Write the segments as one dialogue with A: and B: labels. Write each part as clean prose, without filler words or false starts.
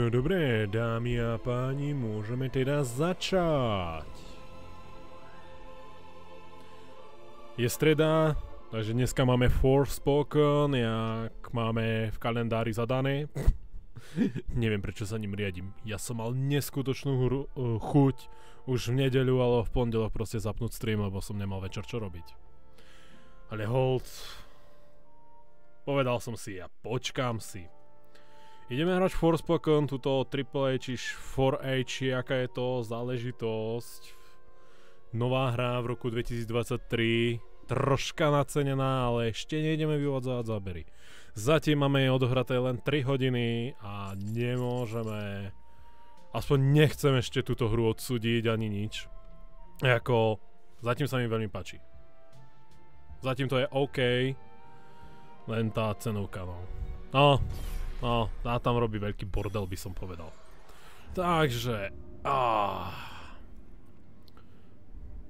A: No dobré, dámy a páni, môžeme teda začať. Je streda, takže dneska máme Forspoken, jak máme v kalendári zadané. Neviem, prečo sa ním riadím. Ja som mal neskutočnú chuť už v nedeľu, ale v pondelok proste zapnúť stream, lebo som nemal večer čo robiť. Ale hold, povedal som si, ja počkám si. Ideme hrať Forspoken, túto AAA, či 4A, či aká je to záležitosť. Nová hra v roku 2023, troška nacenená, ale ešte nejdeme vyvodzovať zábery. Zatiaľ máme odohraté len 3 hodiny a nemôžeme, aspoň nechcem ešte túto hru odsúdiť ani nič. Zatím sa mi veľmi páči. Zatím to je OK, len tá cenovka, no, a tam robí veľký bordel, by som povedal. Takže,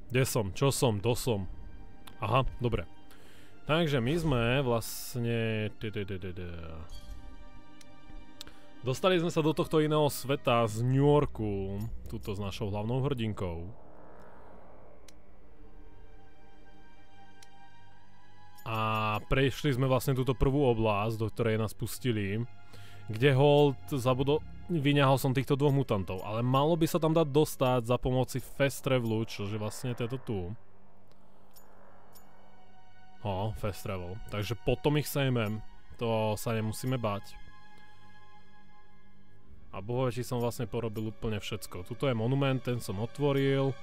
A: kde som, čo som, kto som? Aha, dobre. Takže my sme vlastne... Dostali sme sa do tohto iného sveta z New Yorku, tuto s našou hlavnou hrdinkou. A prešli sme vlastne túto prvú oblasť, do ktorej nás pustili, kde vyňahal som týchto dvoch mutantov, ale malo by sa tam dať dostať za pomoci fast travelu, čože vlastne je to tu. Fast travel, takže potom ich sejmem, to sa nemusíme bať. A bohoveči som vlastne porobil úplne všetko. Tuto je monument, ten som otvoril.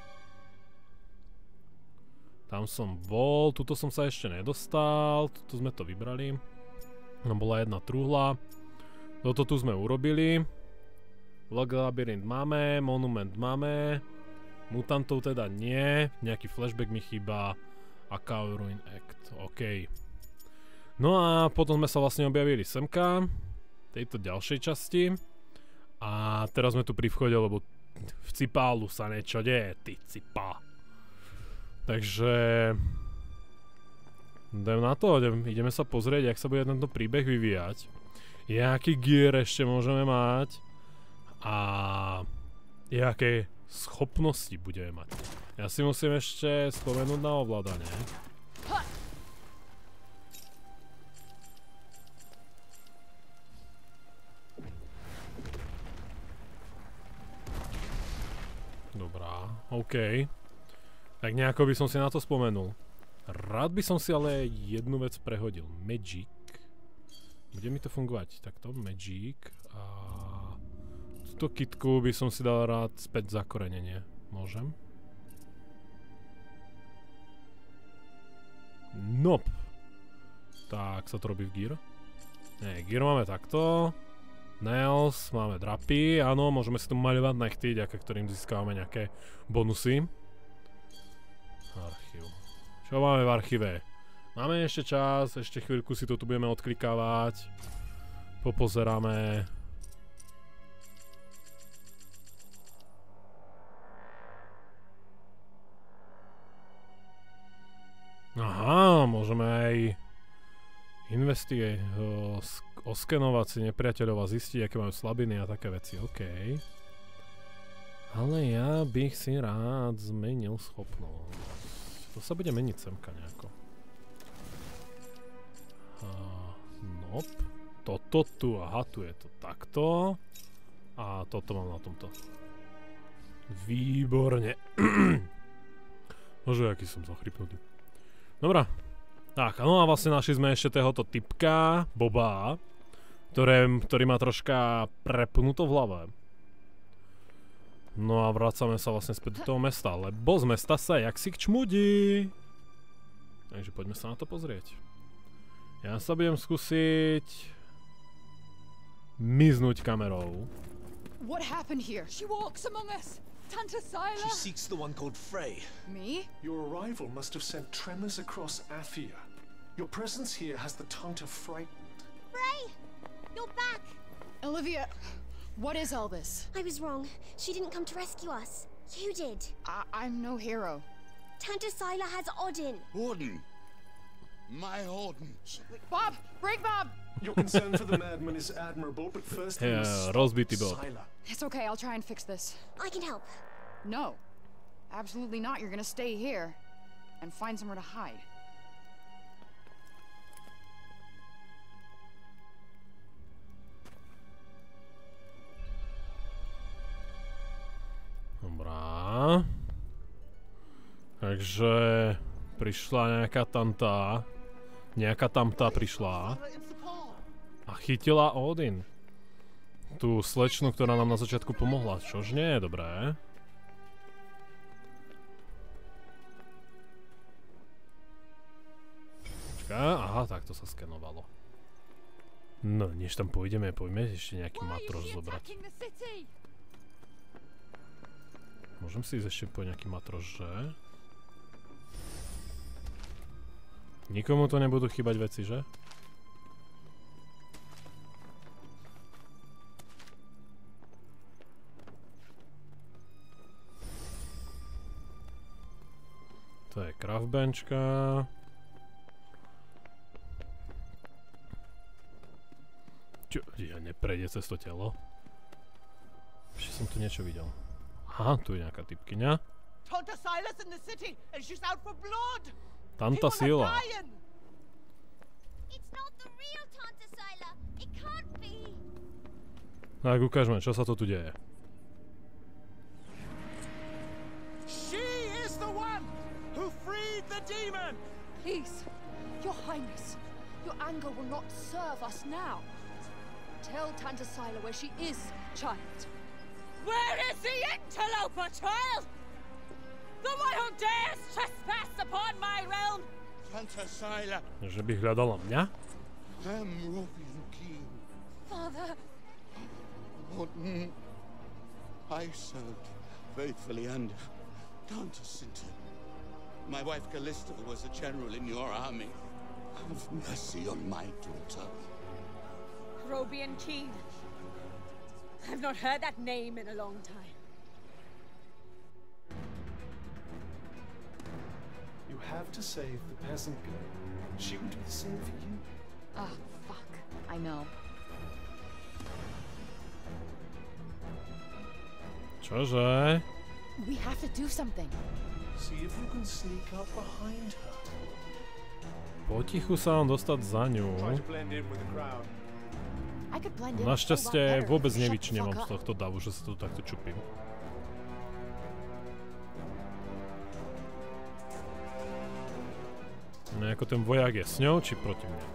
A: Tam som bol, tuto som sa ešte nedostal, tuto sme to vybrali. No bola jedna truhla. Toto tu sme urobili. Labyrint máme, monument máme. Mutantov teda nie, nejaký flashback mi chýba. A Ruin Act, OK. No a potom sme sa vlastne objavili semka, tejto ďalšej časti. A teraz sme tu pri vchode, lebo v Cipálu sa niečo deje, ty cipá. Takže... Idem na to, ideme sa pozrieť, jak sa bude tento príbeh vyvíjať. Jaký gear ešte môžeme mať. A... jaké schopnosti budeme mať. Ja si musím ešte spomenúť na ovládanie. Dobrá, OK. Tak nejako by som si na to spomenul. Rád by som si ale jednu vec prehodil. Magic. Bude mi to fungovať. Takto, Magic. A túto kitku by som si dal rád späť zakorenenie. Môžem? Nope. Tak sa to robí v gear. Nie, gear máme takto. Nails, máme drapy. Áno, môžeme si tu maľovať nechty, ďaká ktorým získávame nejaké bonusy. Archív. Čo máme v archíve? Máme ešte čas, ešte chvíľku si to tu budeme odklikávať. Popozeráme. Aha, môžeme aj oskenovať si nepriateľov a zistiť, aké majú slabiny a také veci, OK. Ale ja bych si rád zmenil schopnosť. To sa bude meniť semka nejako. Nope. Toto tu, aha, tu je to takto. A toto mám na tomto. Výborne. Bože, aký som zachrypnutý. Dobrá. Tak, no a vlastne našli sme ešte tohoto typka, Boba, ktorý má troška prepnuto v hlave. No a vracame sa vlastne späť do toho mesta, lebo z mesta sa jaksi čmudí. Takže poďme sa na to pozrieť. Ja sa budem skúsiť miznúť kamerou.
B: What happened here? She walks among us. Tanta Sila?
C: She seeks the one called Frey.
B: Me?
D: Your arrival must have sent tremors across Athia. Your presence here has the Tanta frightened.
E: Frey! You're back!
B: Olivia, what is all this?
E: I was wrong. She didn't come to rescue us. You did.
B: I'm no hero.
E: Tanta Sila has Odin.
C: Odin?
F: My ordnance.
B: Bob! Break Bob!
D: Your concern for the madman is admirable, but first we must stop
A: rozbitý Bob.
D: Sila.
B: It's okay, I'll try and fix this.
E: I can help.
B: No. Absolutely not. You're gonna stay here and find somewhere to hide.
A: Dobrá. Takže prišla nejaká tamtá. Nejaká tamtá prišla. A chytila Odin. Tú slečnu, ktorá nám na začiatku pomohla. Čož nie je dobré. Aha, tak to sa skenovalo. No, než tam pojdeme ešte nejaký matroš zobrať. Môžem si ísť ešte po nejaký matroš, že? Nikomu to nebudú chýbať veci, že? To je craftbenčka. Čo? Ja neprejde cez to telo? Ešte som tu niečo videl. Aha, tu je nejaká typkyňa. Tanta Sila. Tak ukážme, čo sa to tu deje.
C: She is the one who freed the demon!
B: Please, Your Highness, your anger will not serve us now. Tell Tanta Sila where she is, child.
G: Where is the interloper, child? The one who dares trespass upon my realm?
F: Tanta Sila.
A: Že by hľadala mňa?
F: I'm Robian King.
G: Father.
F: I served faithfully under Tanta Sinta. My wife Callista was a general in your army. Have mercy on my daughter.
G: Robian King. I've not heard that name in a long time.
D: You have to save the peasant girl. She would do the same for you.
B: Ah, fuck. I know.
A: Čože?
B: We have to do something.
D: See if you can sneak up behind her.
A: Potichu sa vám dostať za ňu.
D: Try to blend in with the crowd.
A: Našťastie vôbec nevyčnevam z tohto davu, že sa tu takto čupím. No ako ten vojak je s ňou, či proti mne?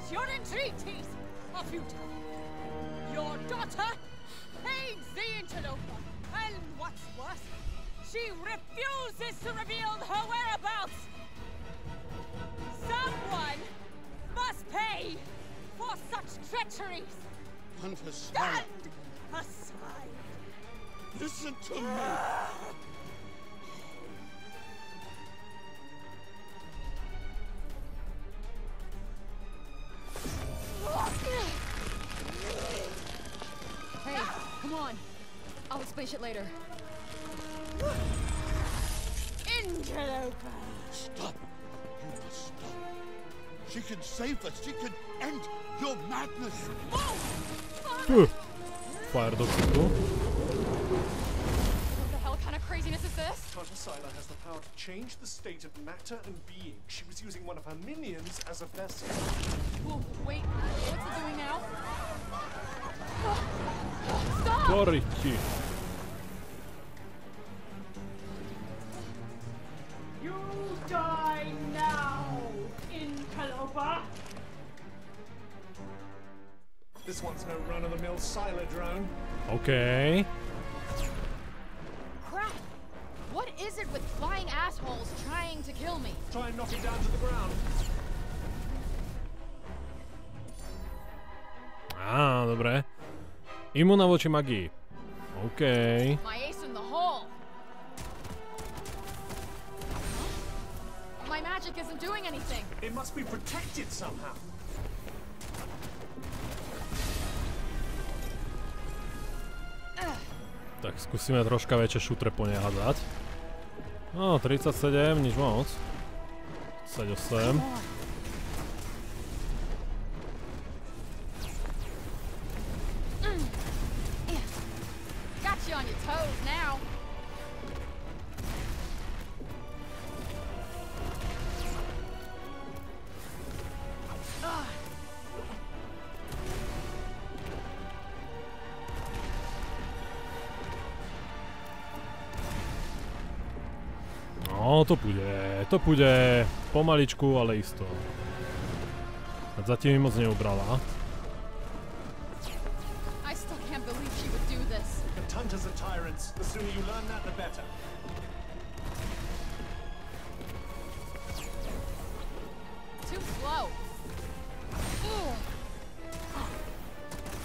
G: Your entreaties are futile. Your daughter aids the interloper, and what's worse, she refuses to reveal her whereabouts. Someone must pay for such treacheries. Stand aside.
F: Listen to me.
B: Hey, come on. I'll explain shit later.
G: Interloper.
F: Stop. You must stop. She can save us. She can end your madness.
A: Fire dog tu.
B: What the hell kind of craziness is this?
D: Tanta Sila has the power to change the state of matter and being. She was using one of her minions as a vessel.
B: Whoa, wait, what's it doing now? Stop!
A: Koriti.
G: You die now, interloper.
D: This one's no run-of-the-mill Sila drone.
A: OK.
B: Crap! What is it with flying assholes trying to kill me?
D: Try and knock it down to the ground.
A: Á, dobre. Imuna voči magii. OK.
B: My ace in the hole. My magic isn't doing anything.
D: It must be protected somehow.
A: Tak skúsime troška väčšie šutre po nej hádať. No, 37, nič moc. 28.
B: Got you on your toes now.
A: No, to pôjde pomaličku, ale isto. Zatím mi moc neubrala.
B: I still can't believe she would do this.
D: The Tunters are tyrants. The sooner you learn that, the better.
B: Too slow.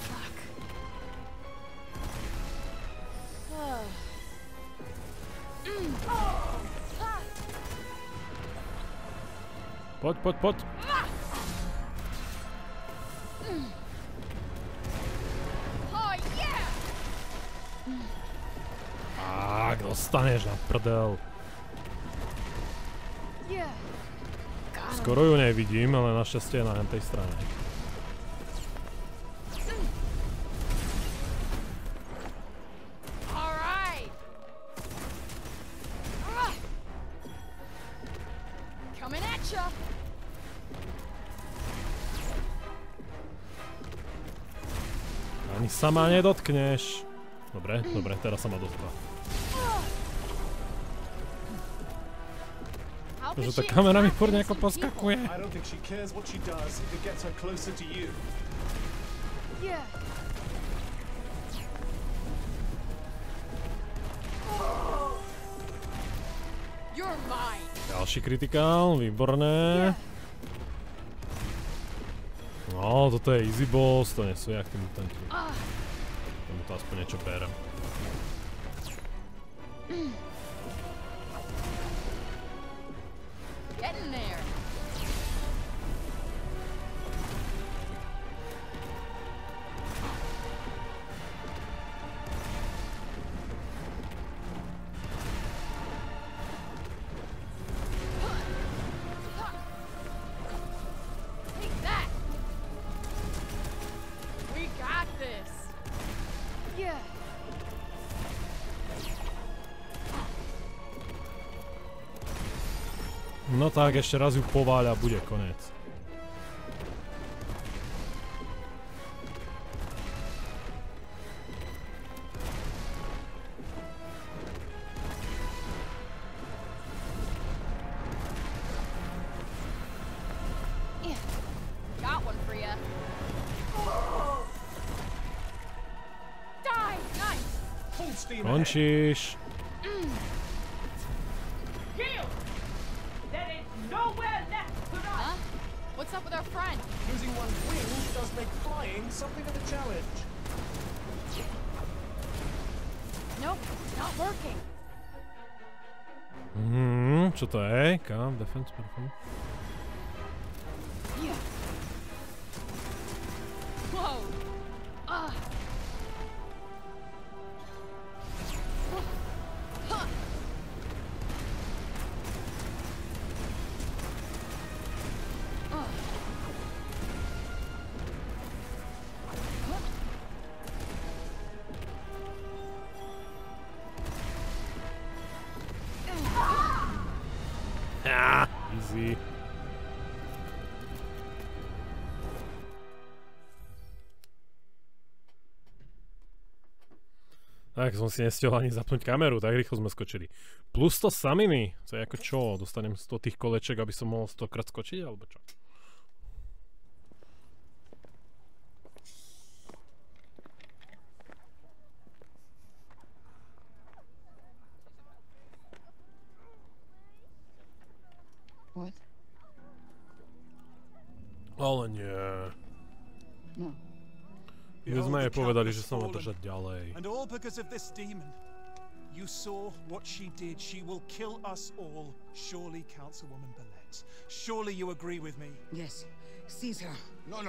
B: Fuck.
A: Poď.
B: Oh yeah.
A: Ak dostaneš na prdel.
B: Yeah.
A: Skoro ju nevidím, ale našťastie je na tej strane.
B: All right. Coming at you.
A: Ani sa ma nedotkneš. Dobre, teraz sa ma dotkla. Že tá kamera mi furt nejako poskakuje.
D: I don't think she cares what she does if it gets her closer to you.
B: Yeah. You're mine.
A: Ďalší kritikál, výborné. No, toto je easy boss, to nie sú jak tí mutanti. Tomu to aspoň niečo berem.
B: Get in there. Take that. We got this. Yeah.
A: No tak, ešte raz ju pováľa, bude konec.
B: Got one for ya. Die! Nice!
D: Full steam ahead.
A: Končíš.
B: Huh? What's up with our friend?
D: Losing one's wings does make flying something of a challenge.
B: Nope, not working.
A: Čo to je? Kam? Defense perform?
B: Yeah. Whoa. Ah. Huh.
A: Easy. Tak som si nestihol ani zapnúť kameru, tak rýchlo sme skočili. Plus 100 saminy. To je ako čo? Dostanem 100 tých koleček, aby som mohol 100 krát skočiť, alebo čo?
H: What?
A: Ale nie.
H: No.
A: My sme jej povedali, že sa má držať ďalej.
C: And all because of this demon. You saw what she did. She will kill us all. Surely, Councilwoman Billette. Surely you agree with me.
H: Yes. Seize her.
F: No.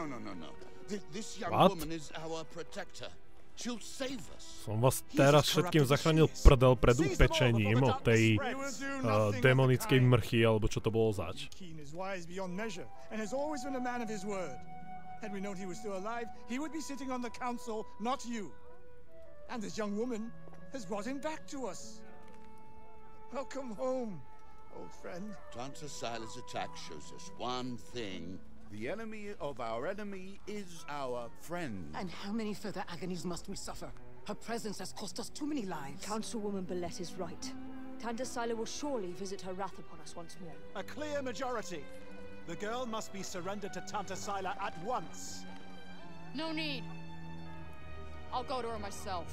F: This young
A: What?
F: woman is our protector. She'll save us.
A: Som vás teraz všetkým zachránil prdel pred upečením od tej demonickej mrchy, alebo čo to bolo zač.
C: Had we known he was still alive, he would be sitting on the council, not you. And this young woman has brought him back to us. Welcome home, old friend.
F: Tanta Sila's attack shows us one thing. The enemy of our enemy is our friend.
I: And how many further agonies must we suffer? Her presence has cost us too many lives.
B: Councilwoman Belette is right. Tanta Sila will surely visit her wrath upon us once more.
C: A clear majority. The girl must be surrendered to Tanta Sila at once.
B: No need. I'll go to her myself.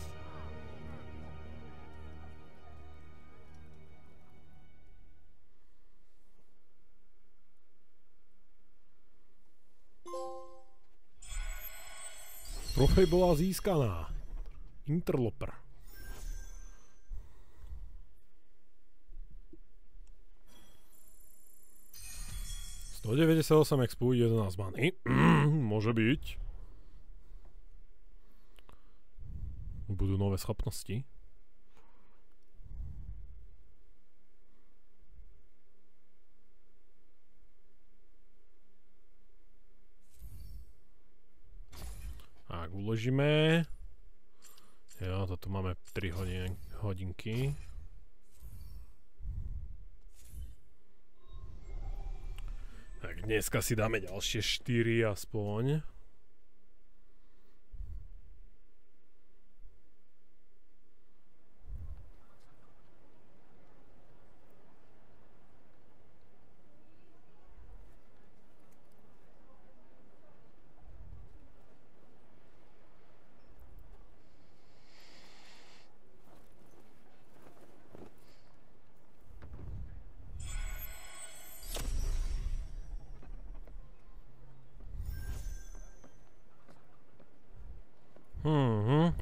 A: Trofej bola získaná. Interloper. Do 98 expu, 11 many. Môže byť. Budú nové schopnosti. Tak, uložíme. Jo, toto máme 3 hodinky. Tak dneska si dáme ďalšie 4 aspoň.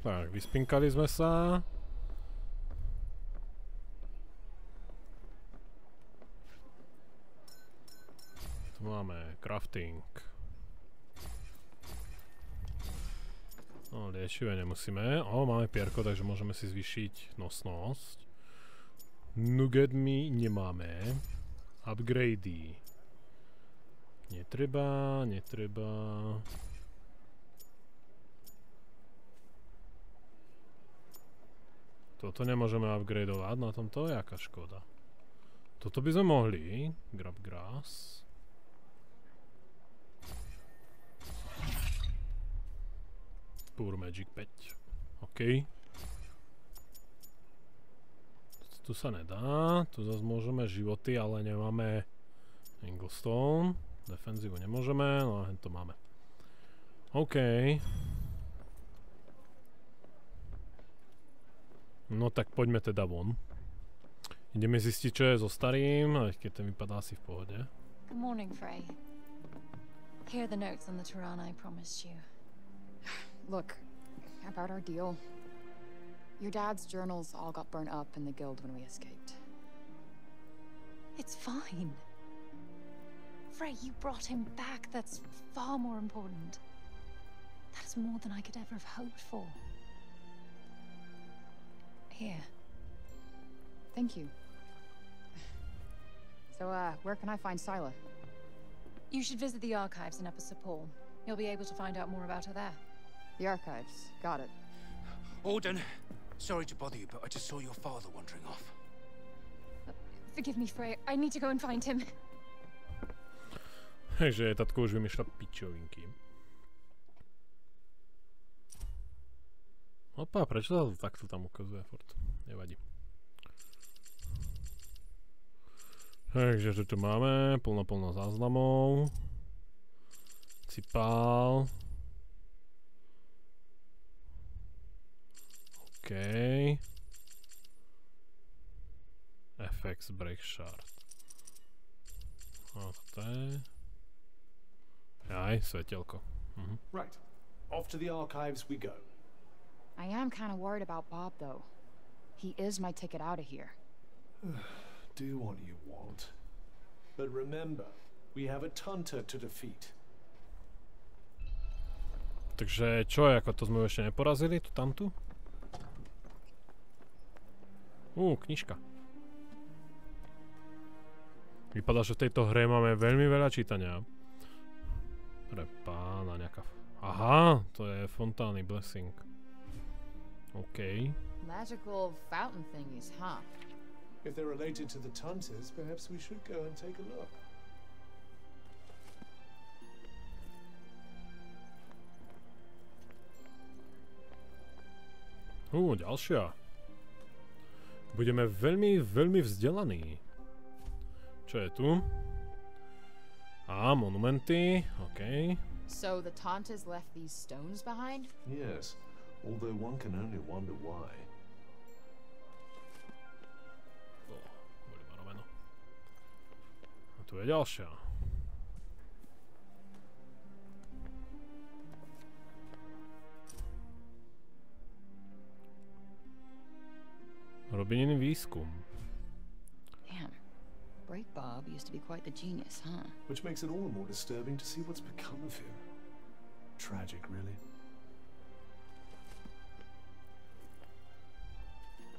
A: Tak, vyspinkali sme sa. Tu máme crafting. No, liečivé nemusíme. Máme pierko, takže môžeme si zvýšiť nosnosť. Nugetmi nemáme. Upgradey. Netreba. Toto nemôžeme upgradeovať na tomto, jaká škoda. Toto by sme mohli. Grab grass. Pure Magic 5. OK. Tu sa nedá. Tu zase môžeme životy, ale nemáme Anglestone. Defenzívu nemôžeme, no a to máme. OK. No tak poďme teda von. Ideme zistiť, čo je so starým, aj keď ten vypadá asi v pohode.
J: Good morning, Frey. Here are the notes on the Tirana I promised you.
H: Look, about our deal. Your dad's journals all got burnt up in the guild when we escaped.
J: It's fine. Frey, you brought him back. That's far more important. That is more than I could ever have hoped for. Here.
H: Thank you. So, where can I find Sila?
J: You should visit the archives in Upper Sepul. You'll be able to find out more about her there.
H: The archives. Got it.
F: Auden, sorry to bother you, but I just saw your father wandering off.
J: Forgive me, Frey. I need to go and find him.
A: Takže tatko už vymýšľa pičovinky. Opa, prečo sa to takto tam ukazuje furt? Nevadí. Takže čo tu máme? Plno záznamov. Cipál. OK. FX Break Shard. A to je... Aj, svetelko.
D: Right. Off to the archives we go.
H: I am kind of worried about Bob, though. He is my ticket out of here.
D: Do what you want. But remember, we have a Tanta to defeat.
A: Takže čo, ako to sme ešte neporazili, tu tamtu? Knižka. Vypadá, že v tejto hre máme veľmi veľa čítania. Pre pána nejaká... Aha, to je fontány blessing. OK.
H: Magical fountain thingies, huh?
D: If they're related to the Tunters, perhaps we should go and take a look.
A: Ďalšia. Budeme veľmi, veľmi vzdelaní. Čo je tu? Monumenty. OK.
H: So the Taunters left these stones behind?
D: Yes, although one can only wonder why.
A: A tu je ďalšia. Robinený výskum.
H: Damn. Bright Bob used to be quite the genius, huh?
D: Which makes it all the more disturbing to see what's become of him. Tragic, really.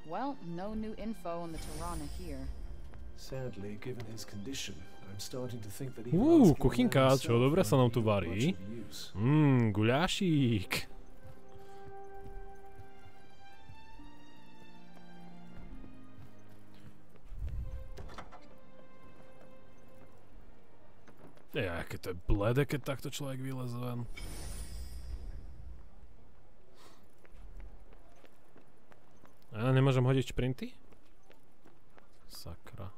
H: Well, no new info on the Tirana here.
D: Sadly, given his condition, I'm starting to think that he
A: kuchynka, čo dobre sa nám tu varí. Guľášik. Aké to je blede, keď takto človek vyleze ven. Nemôžem hodiť šprinty? Sakra.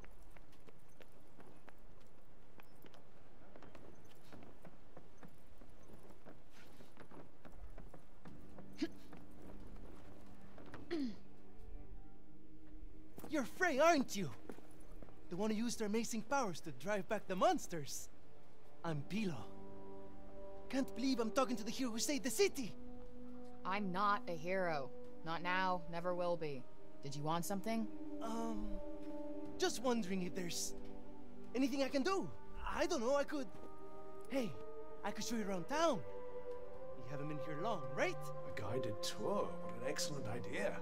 K: You're Frey, aren't you? The one who used her amazing powers to drive back the monsters. I'm Pilo. Can't believe I'm talking to the hero who saved the city.
H: I'm not a hero. Not now, never will be. Did you want something?
K: Just wondering if there's anything I can do. I don't know, I could... Hey, I could show you around town. You haven't been here long, right?
D: A guided tour, what an excellent idea.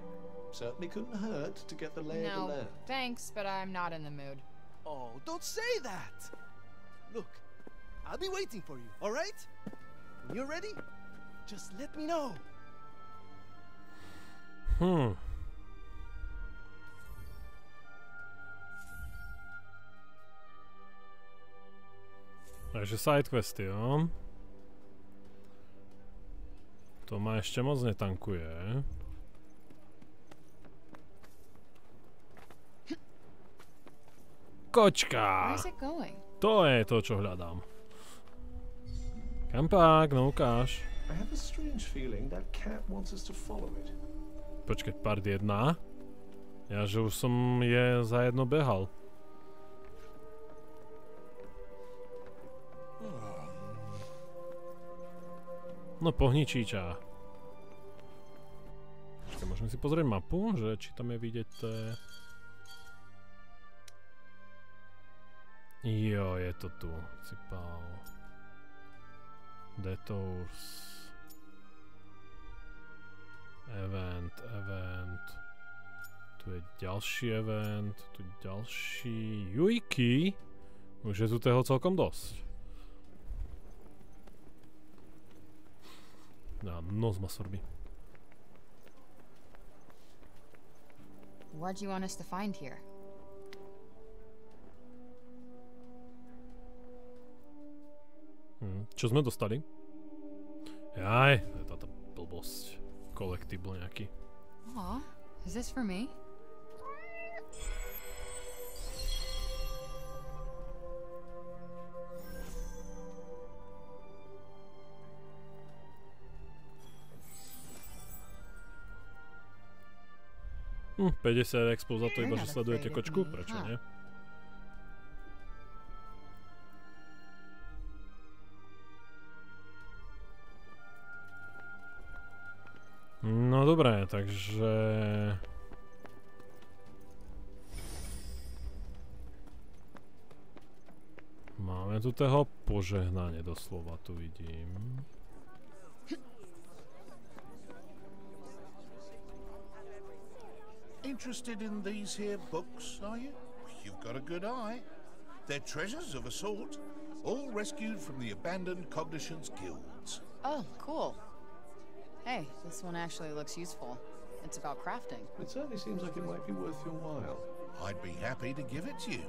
D: Certainly couldn't hurt to get the lay of the land.
H: No, thanks, but I'm not in the mood.
K: Oh, don't say that! Look, I'll be waiting for you, all right? When you're ready, just let me know.
A: Takže sidequesty, jo? To ma ešte moc netankuje. Kočka! To je to, čo hľadám. Kampák, no ukáž. Počkať, part 1. Ja, že už som je za jedno behal. No pohničíča. Počkaj, môžeme si pozrieť mapu, že či tam je vidieť... Jo, je to tu. Cipal. Detours. Event. Tu je ďalší event. Tu ďalší... Jujky! Už je tu toho celkom dosť. Nos ma sorbí.
H: What do you want us to find here?
A: Čo sme dostali? Jaj, to je táto blbosť. Collectible nejaký.
H: Aw, is this for me?
A: 50 expo za to iba, že sledujete kočku? Prečo nie? No dobré, takže... Máme tu toho požehnanie doslova, tu vidím.
L: interested in these here books, are you? You've got a good eye. They're treasures of a sort, all rescued from the abandoned Cognitions guilds.
H: Oh, cool. Hey, this one actually looks useful. It's about crafting.
D: It certainly seems like it might be worth your while.
L: I'd be happy to give it to you.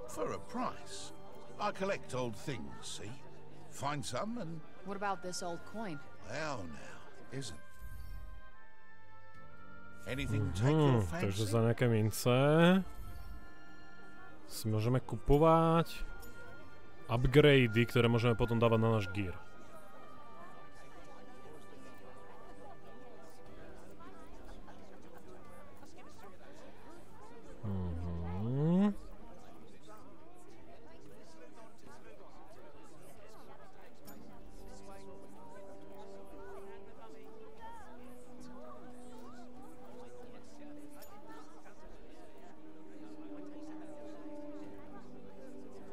L: For a price. I collect old things, see? Find some and...
H: What about this old coin?
L: Well now, isn't... Anything take your fancy?
A: Takže za nejaké mince si môžeme kupovať upgradey, ktoré môžeme potom dávať na náš gear.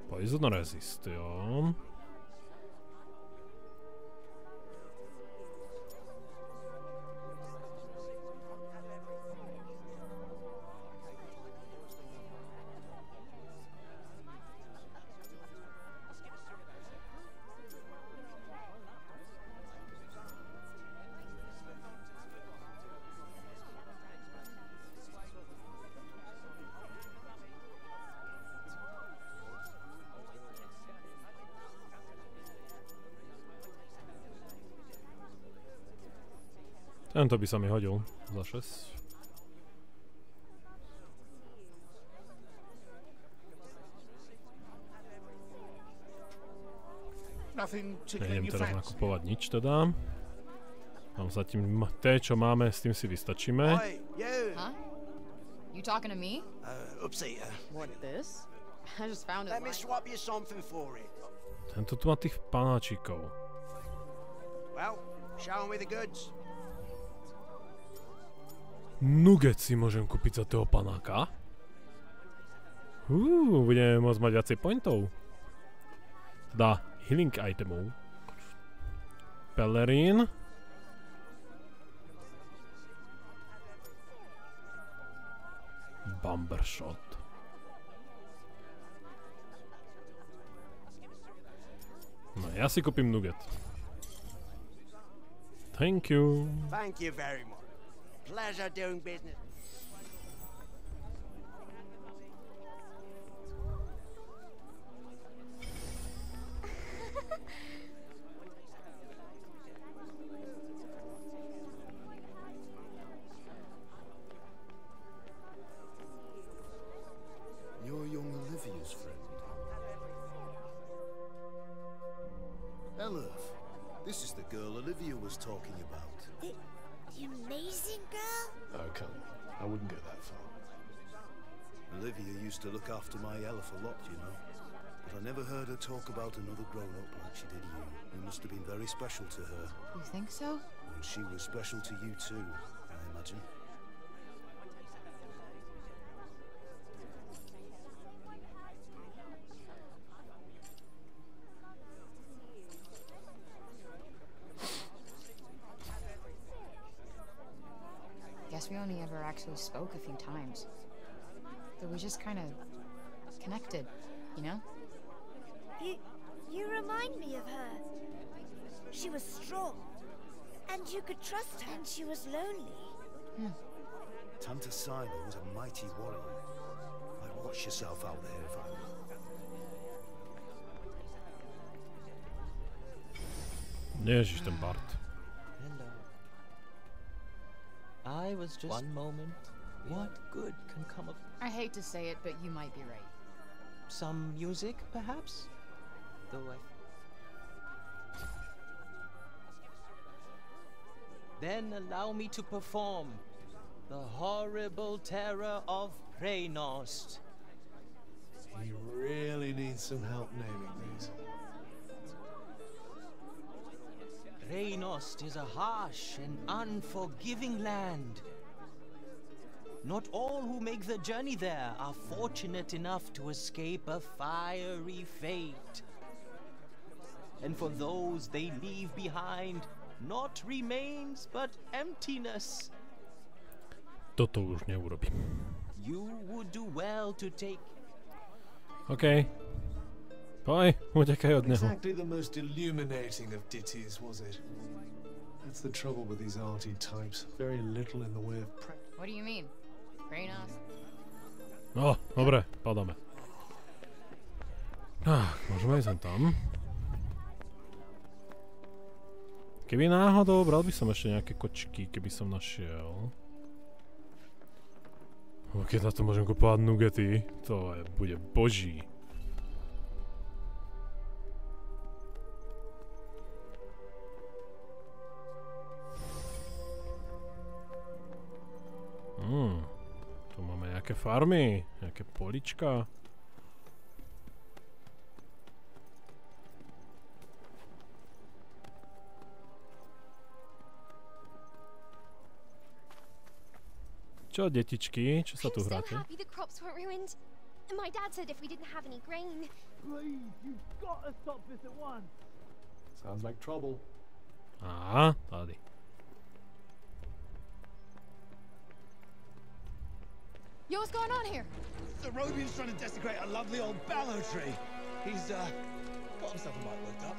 A: Poison resist, jo. Tento by sa mi hodil za 6. Nejdem teraz nakupovať nič teda. Tam zatím čo máme, s tým si vystačíme.
H: Huh? You talking to me?
K: Upsy.
H: What, this? I just found it.
K: Let me swap you something for it.
A: Tento tu má tých panáčikov.
K: Well, show me the goods.
A: Nugget si môžem kúpiť za toho panáka. Budeme môcť mať viacej pointov. Teda healing itemov. Pelerín. Bumbershot. No ja si kúpim nugget. Thank you.
K: Thank you very much. Pleasure doing business.
M: You're young Olivia's friend. Elif, this is the girl Olivia was talking about.
E: The amazing girl?
D: Oh, come on. I wouldn't go that far.
M: Olivia used to look after my Elif a lot, you know. But I never heard her talk about another grown-up like she did you. You must have been very special to her.
H: You think so?
M: And she was special to you too, I imagine.
H: We only ever actually spoke a few times. But we just kind of connected, you know?
E: You remind me of her. She was strong, and you could trust her, and she was lonely.
M: Tanta Sila was a mighty warrior. I'd watch yourself out there if I were.
A: Ježiš, ten Bart.
N: I was just one moment. What good can come of...
H: I hate to say it, but you might be right.
N: Some music, perhaps? Though Then allow me to perform the horrible terror of Preynost.
D: He really needs some help naming these.
N: Preynost is a harsh and unforgiving land. Not all who make the journey there are fortunate enough to escape a fiery fate. And for those they leave behind, not remains but emptiness.
A: toto už neurobím.
N: You would do well to take...
A: OK. Poj, utekaj od neho.
D: Exactly the most illuminating of ditties, was it? That's the trouble with these arty types. Very little in the way of practice.
H: What do you mean? Very nice.
A: No, dobre, padáme. Môžeme ísť sem tam. Keby náhodou, bral by som ešte nejaké kočky, keby som našiel. Keď na to môžem kupovať nugety, to bude boží. Tu máme nejaké farmy, nejaké polička. Čo, detičky? Čo sa tu hráte?
O: I'm so happy the crops weren't ruined. My dad said if we didn't have any grain.
K: Please, you've got to stop this at once.
D: Sounds like trouble.
A: Á, tady.
H: Yo, what's going on here?
C: The Robian's trying to desecrate a lovely old ballow tree. He's, got himself a mite worked up.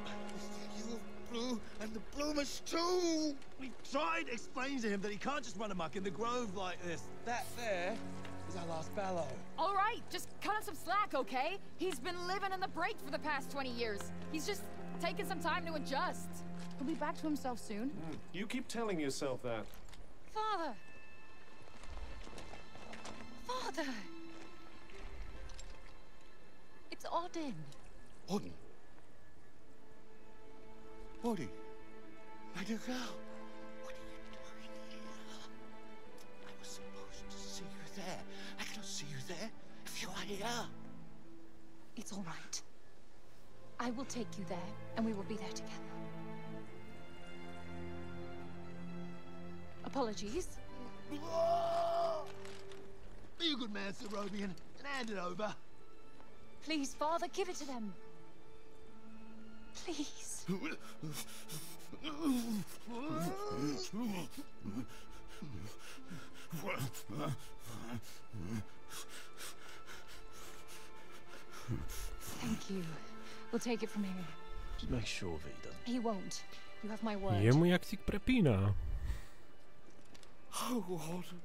F: You blue and the bloomers too!
C: We tried explaining to him that he can't just run amok in the grove like this. That there is our last ballow.
H: All right, just cut him some slack, okay? He's been living in the break for the past 20 years. He's just taking some time to adjust. He'll be back to himself soon.
D: You keep telling yourself that.
H: Father! Father! It's Odin.
F: Odin? Odin? My dear girl, what are you doing here? I was supposed to see you there. I cannot see you there if you are here.
J: It's all right. I will take you there, and we will be there together. Apologies.
C: Be a good man, Sir Robian, and hand it over.
J: Please, Father, give it to them. Please. Thank you. We'll take it from here.
C: Just make sure that he doesn't.
J: He won't. You have my word.
A: Jemu jak si prepína.
F: Oh, Odin.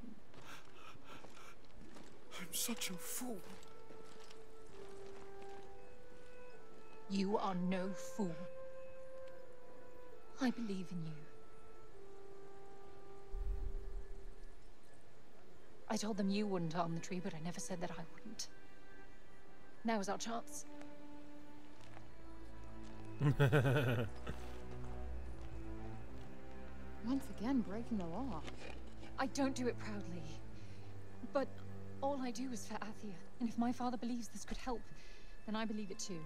F: I'm such a fool.
J: You are no fool. I believe in you. I told them you wouldn't harm the tree, but I never said that I wouldn't. Now is our chance.
H: Once again, breaking the law.
J: I don't do it proudly. But all I do is for Athia. And if my father believes this could help, then I believe it too.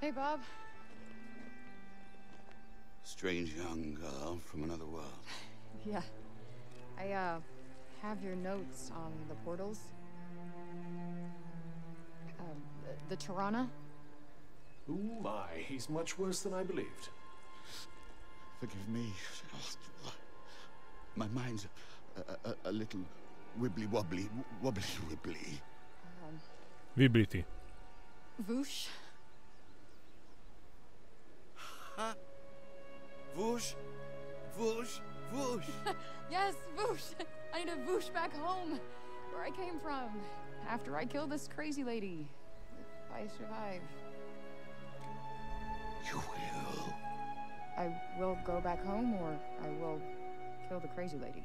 H: Hey, Bob.
F: Strange young girl from another world.
H: Yeah. I, have your notes on the portals. The Tirana?
D: Oh my, he's much worse than I believed.
F: Forgive me. My mind's a little wibbly-wobbly. Wobbly-wibbly.
A: Vibrity.
H: Voosh?
F: Huh? Whoosh? Whoosh? Whoosh?
H: Yes, Voosh! I need to Voosh back home, where I came from, after I killed this crazy lady. If I survive.
F: You will?
H: I will go back home, or I will kill the crazy lady.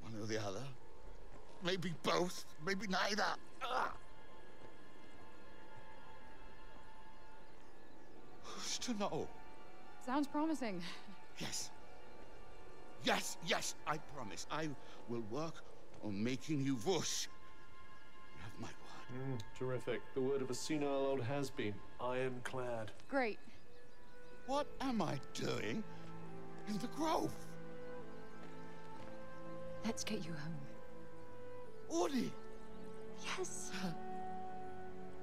F: One or the other. Maybe both, maybe neither. Who's to know?
H: Sounds promising.
F: Yes. Yes, yes, I promise. I will work on making you whoosh. You have my word.
D: Terrific. The word of a senile old has-been. Ironclad.
H: Great.
F: What am I doing in the grove?
J: Let's get you home.
F: Audie!
J: Yes.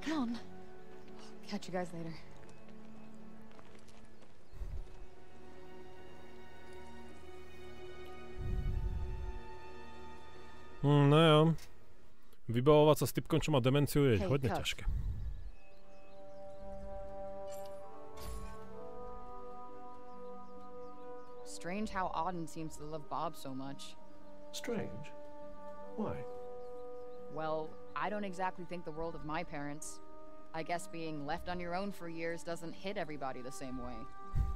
J: Come on.
H: Catch you guys later.
A: No jo. Vybavovať sa s typkom, čo má demenciu, je hodne ťažké.
H: Strange how Auden seems to love Bob so much.
D: Strange? Why?
H: Well, I don't exactly think the world of my parents. I guess being left on your own for years doesn't hit everybody the same way.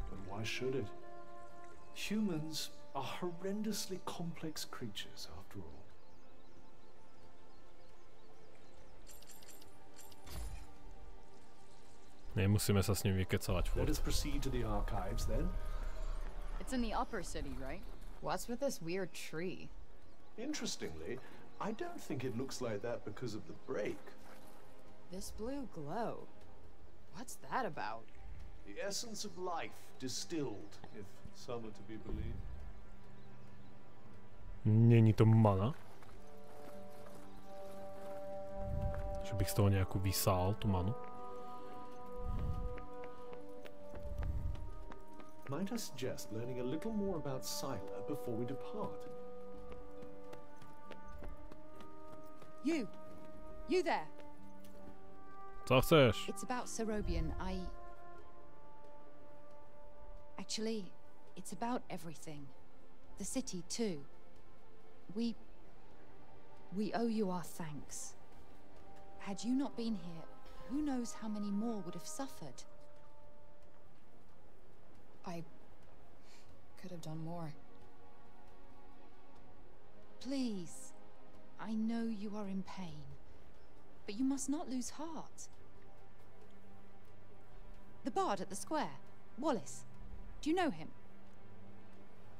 D: But why should it? Humans are horrendously complex creatures, after all.
A: Nemusíme sa s ním vykecovať furt.
D: Let us proceed to the archives, then.
H: It's in the upper city, right? What's with this weird tree?
D: Interestingly, I don't think it looks like that because of the break.
H: This blue glow. What's that about?
D: The essence of life distilled, if some are to be believed.
A: Není to mana? Že bych z toho nejakú vysál, tú manu?
D: Might I suggest learning a little more about Sila before we depart?
B: You there.
A: Co chceš?
J: It's about Serobian. Actually, it's about everything. The city, too. We owe you our thanks. Had you not been here, who knows how many more would have suffered?
H: I could have done more.
J: Please, I know you are in pain, but you must not lose heart. The bard at the square, Wallace. Do you know him?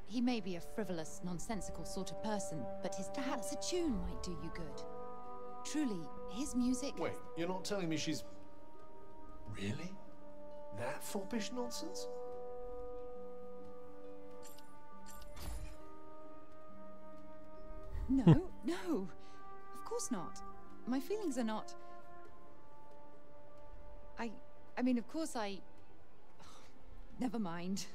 J: He may be a frivolous, nonsensical sort of person, but perhaps a tune might do you good. Truly, his music...
D: Wait, you're not telling me she's... Really? That foppish nonsense?
J: No, no. Of course not. My feelings are not... I mean, of course I... Never mind.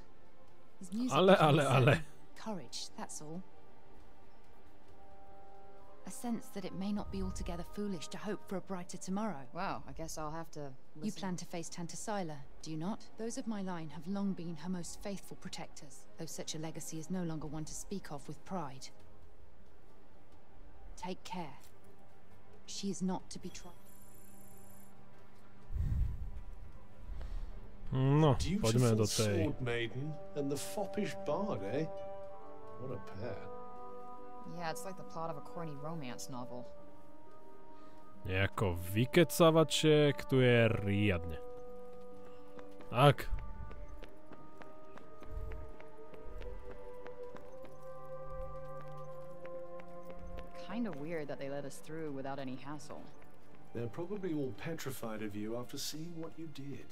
J: His music
A: Ale.
J: Courage, that's all. A sense that it may not be altogether foolish to hope for a brighter tomorrow.
H: Wow, I guess I'll have to listen.
J: You plan to face Tanta Sila, do you not? Those of my line have long been her most faithful protectors, though such a legacy is no longer one to speak of with pride. Take care. She is not to be trusted.
A: No, poďme do tej.
D: Sword maiden and the foppish bard, eh? What a pair.
H: Yeah, it's like the plot of a corny romance novel.
A: Nejako vykecavaček tu je riadne. Tak.
H: Kinda weird that they let us through without any hassle.
D: They're probably all petrified of you after seeing what you did.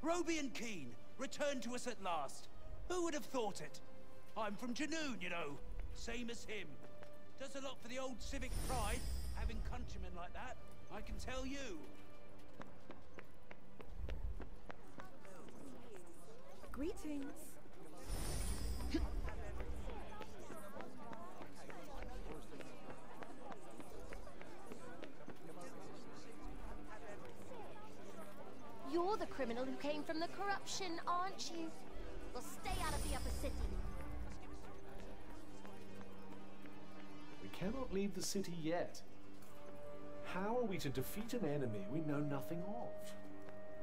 P: Roby and Keen, returned to us at last. Who would have thought it? I'm from Janoon, you know. Same as him. Does a lot for the old civic pride, having countrymen like that, I can tell you.
B: Greetings.
O: You're the criminal who came from the corruption, aren't you? Well, stay out of the upper city.
D: We cannot leave the city yet. How are we to defeat an enemy we know nothing of?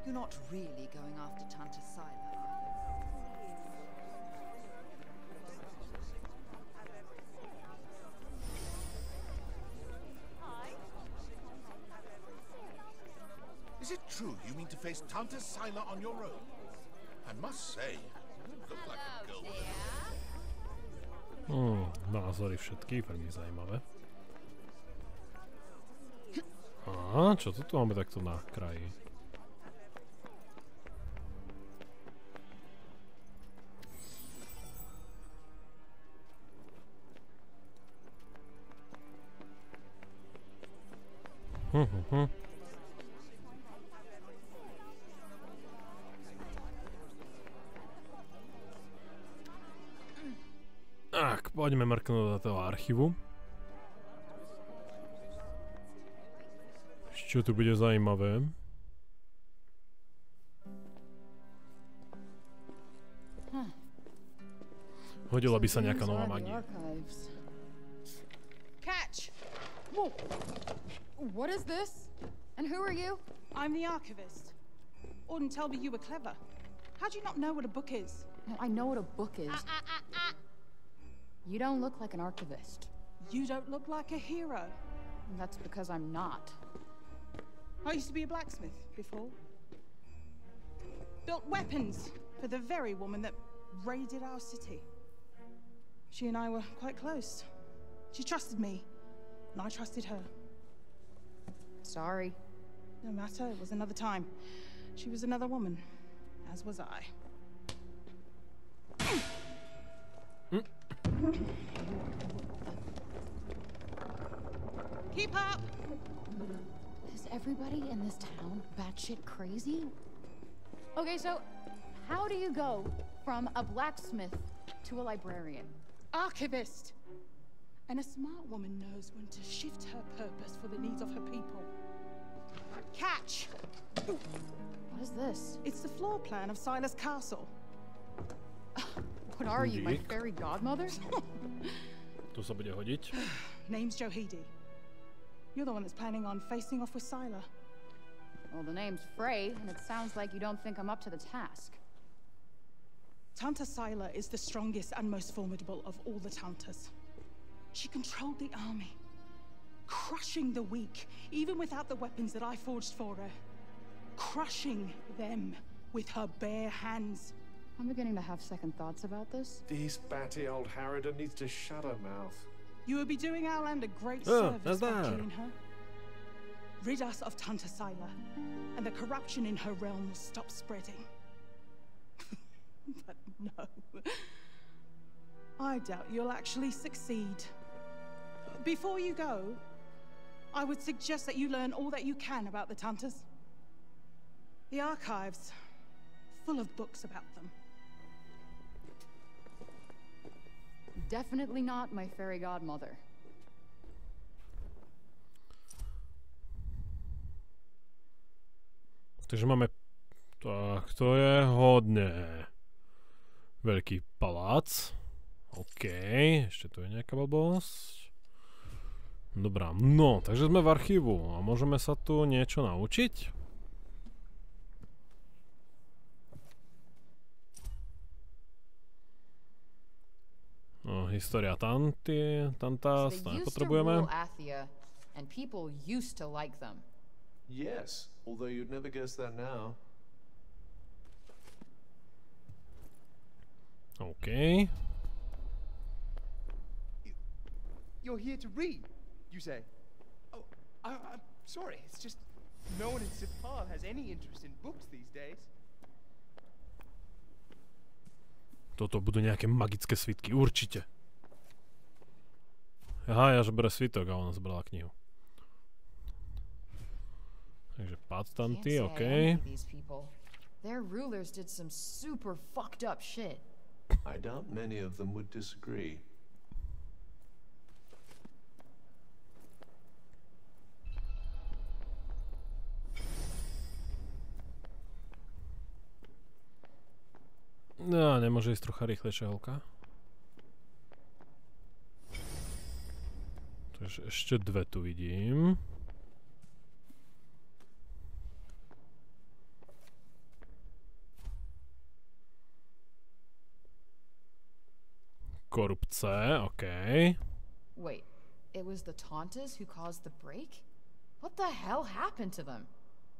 J: You're not really going after Tanta Sila.
L: Is it true you mean to face Tanta Sila on your own? I must say, you look like a girl with
A: názory všetky, veľmi zaujímavé. A čo to tu máme takto na kraji? Poďme mrknúť do toho archívu. Čo tu bude zaujímavé? Hodila by sa nejaká nová magia.
H: Catch! Whoa. What is this? And who are you?
Q: I'm the archivist. Auden told me you were clever. How do you not know what a book is?
H: No, I know what a book is. You don't look like an archivist.
Q: You don't look like a hero.
H: That's because I'm not.
Q: I used to be a blacksmith before. Built weapons for the very woman that raided our city. She and I were quite close. She trusted me, and I trusted her.
H: Sorry.
Q: No matter, it was another time. She was another woman, as was I. Keep up!
H: Is everybody in this town batshit crazy? Okay, so how do you go from a blacksmith to a librarian?
Q: Archivist! And a smart woman knows when to shift her purpose for the needs of her people. Catch!
H: What is this?
Q: It's the floor plan of Silas Castle.
H: What are you, my fairy godmother?
A: Tu sa bude hodiť.
Q: Name's Johidi. You're the one that's planning on facing off with Sila.
H: Well, the name's Frey, and it sounds like you don't think I'm up to the task.
Q: Tanta Sila is the strongest and most formidable of all the Tantas. She controlled the army, crushing the weak, even without the weapons that I forged for her. Crushing them with her bare hands.
H: I'm beginning to have second thoughts about this.
D: This batty old Harridan needs to shut her mouth.
Q: You would be doing our land a great service by killing her. Rid us of Tanta Sila, and the corruption in her realm will stop spreading. But no. I doubt you'll actually succeed. Before you go, I would suggest that you learn all that you can about the Tantas. The archives, full of books about them.
H: Definitely not my fairy godmother.
A: Takže máme... Tak, to je hodne. Veľký palác. OK, ešte tu je nejaká blbosť. Dobrá, no, takže sme v archívu a môžeme sa tu niečo naučiť? No, história Tantas, to nepotrebujeme.
H: And people used to like them.
D: Yes, although you'd never guess that now.
A: Okay.
R: You're here to read, you say? Oh, I'm sorry, it's just no one in Sipal has any interest in books these days.
A: Toto budú nejaké magické svitky, určite. Aha, ja že bere svitok a ona zbrala knihu. Takže pád Tanty, okej.
H: Their rulers did some super fucked up shit.
D: I doubt many of them would disagree.
A: No, nemôže ísť trocha rýchlejšia holka. Takže ešte dve tu vidím. Korupce, okej.
H: Wait, it was the Tantas who caused the break? What the hell happened to them?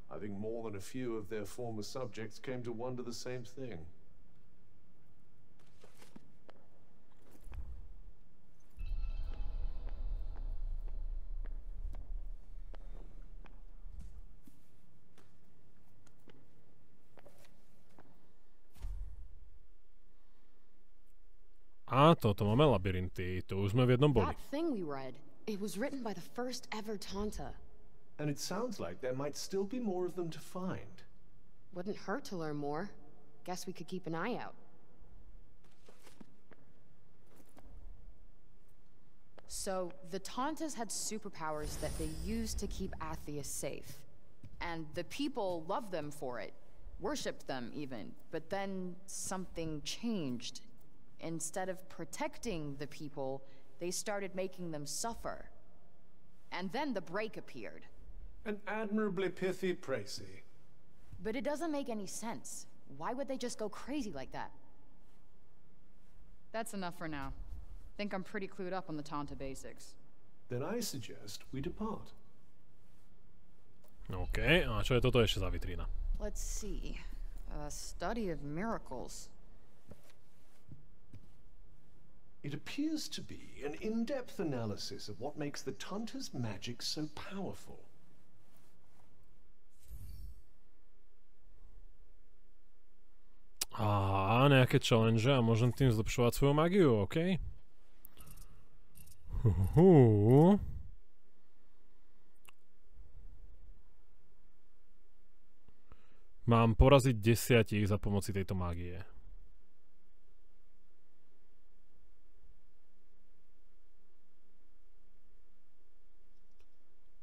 D: I think more than a few of their former subjects came to wonder the same thing.
A: A toto máme labyrinty, to už sme v jednom boli.
S: That thing we read, it was written by the first ever Tanta.
D: And it sounds like there might still be more of them to find.
S: Wouldn't hurt to learn more. Guess we could keep an eye out.
J: So, the Tantas had superpowers that they used to keep Athia safe. And the people loved them for it. Worshipped them, even. But then something changed. Instead of protecting the people, they started making them suffer. And then the break appeared.
D: An admirably pithy précis.
J: But it doesn't make any sense. Why would they just go crazy like that?
H: That's enough for now. Think I'm pretty clued up on the Tanta basics.
D: Then I suggest we depart.
A: OK, a čo je toto ešte za vitrína?
J: Let's see. A study of miracles.
D: It appears to be an in-depth analysis of what makes the Tanta's magic so powerful.
A: Á, nejaké challenge a môžem tým zlepšovať svoju magiu, OK? Mám poraziť 10 za pomoci tejto mágie.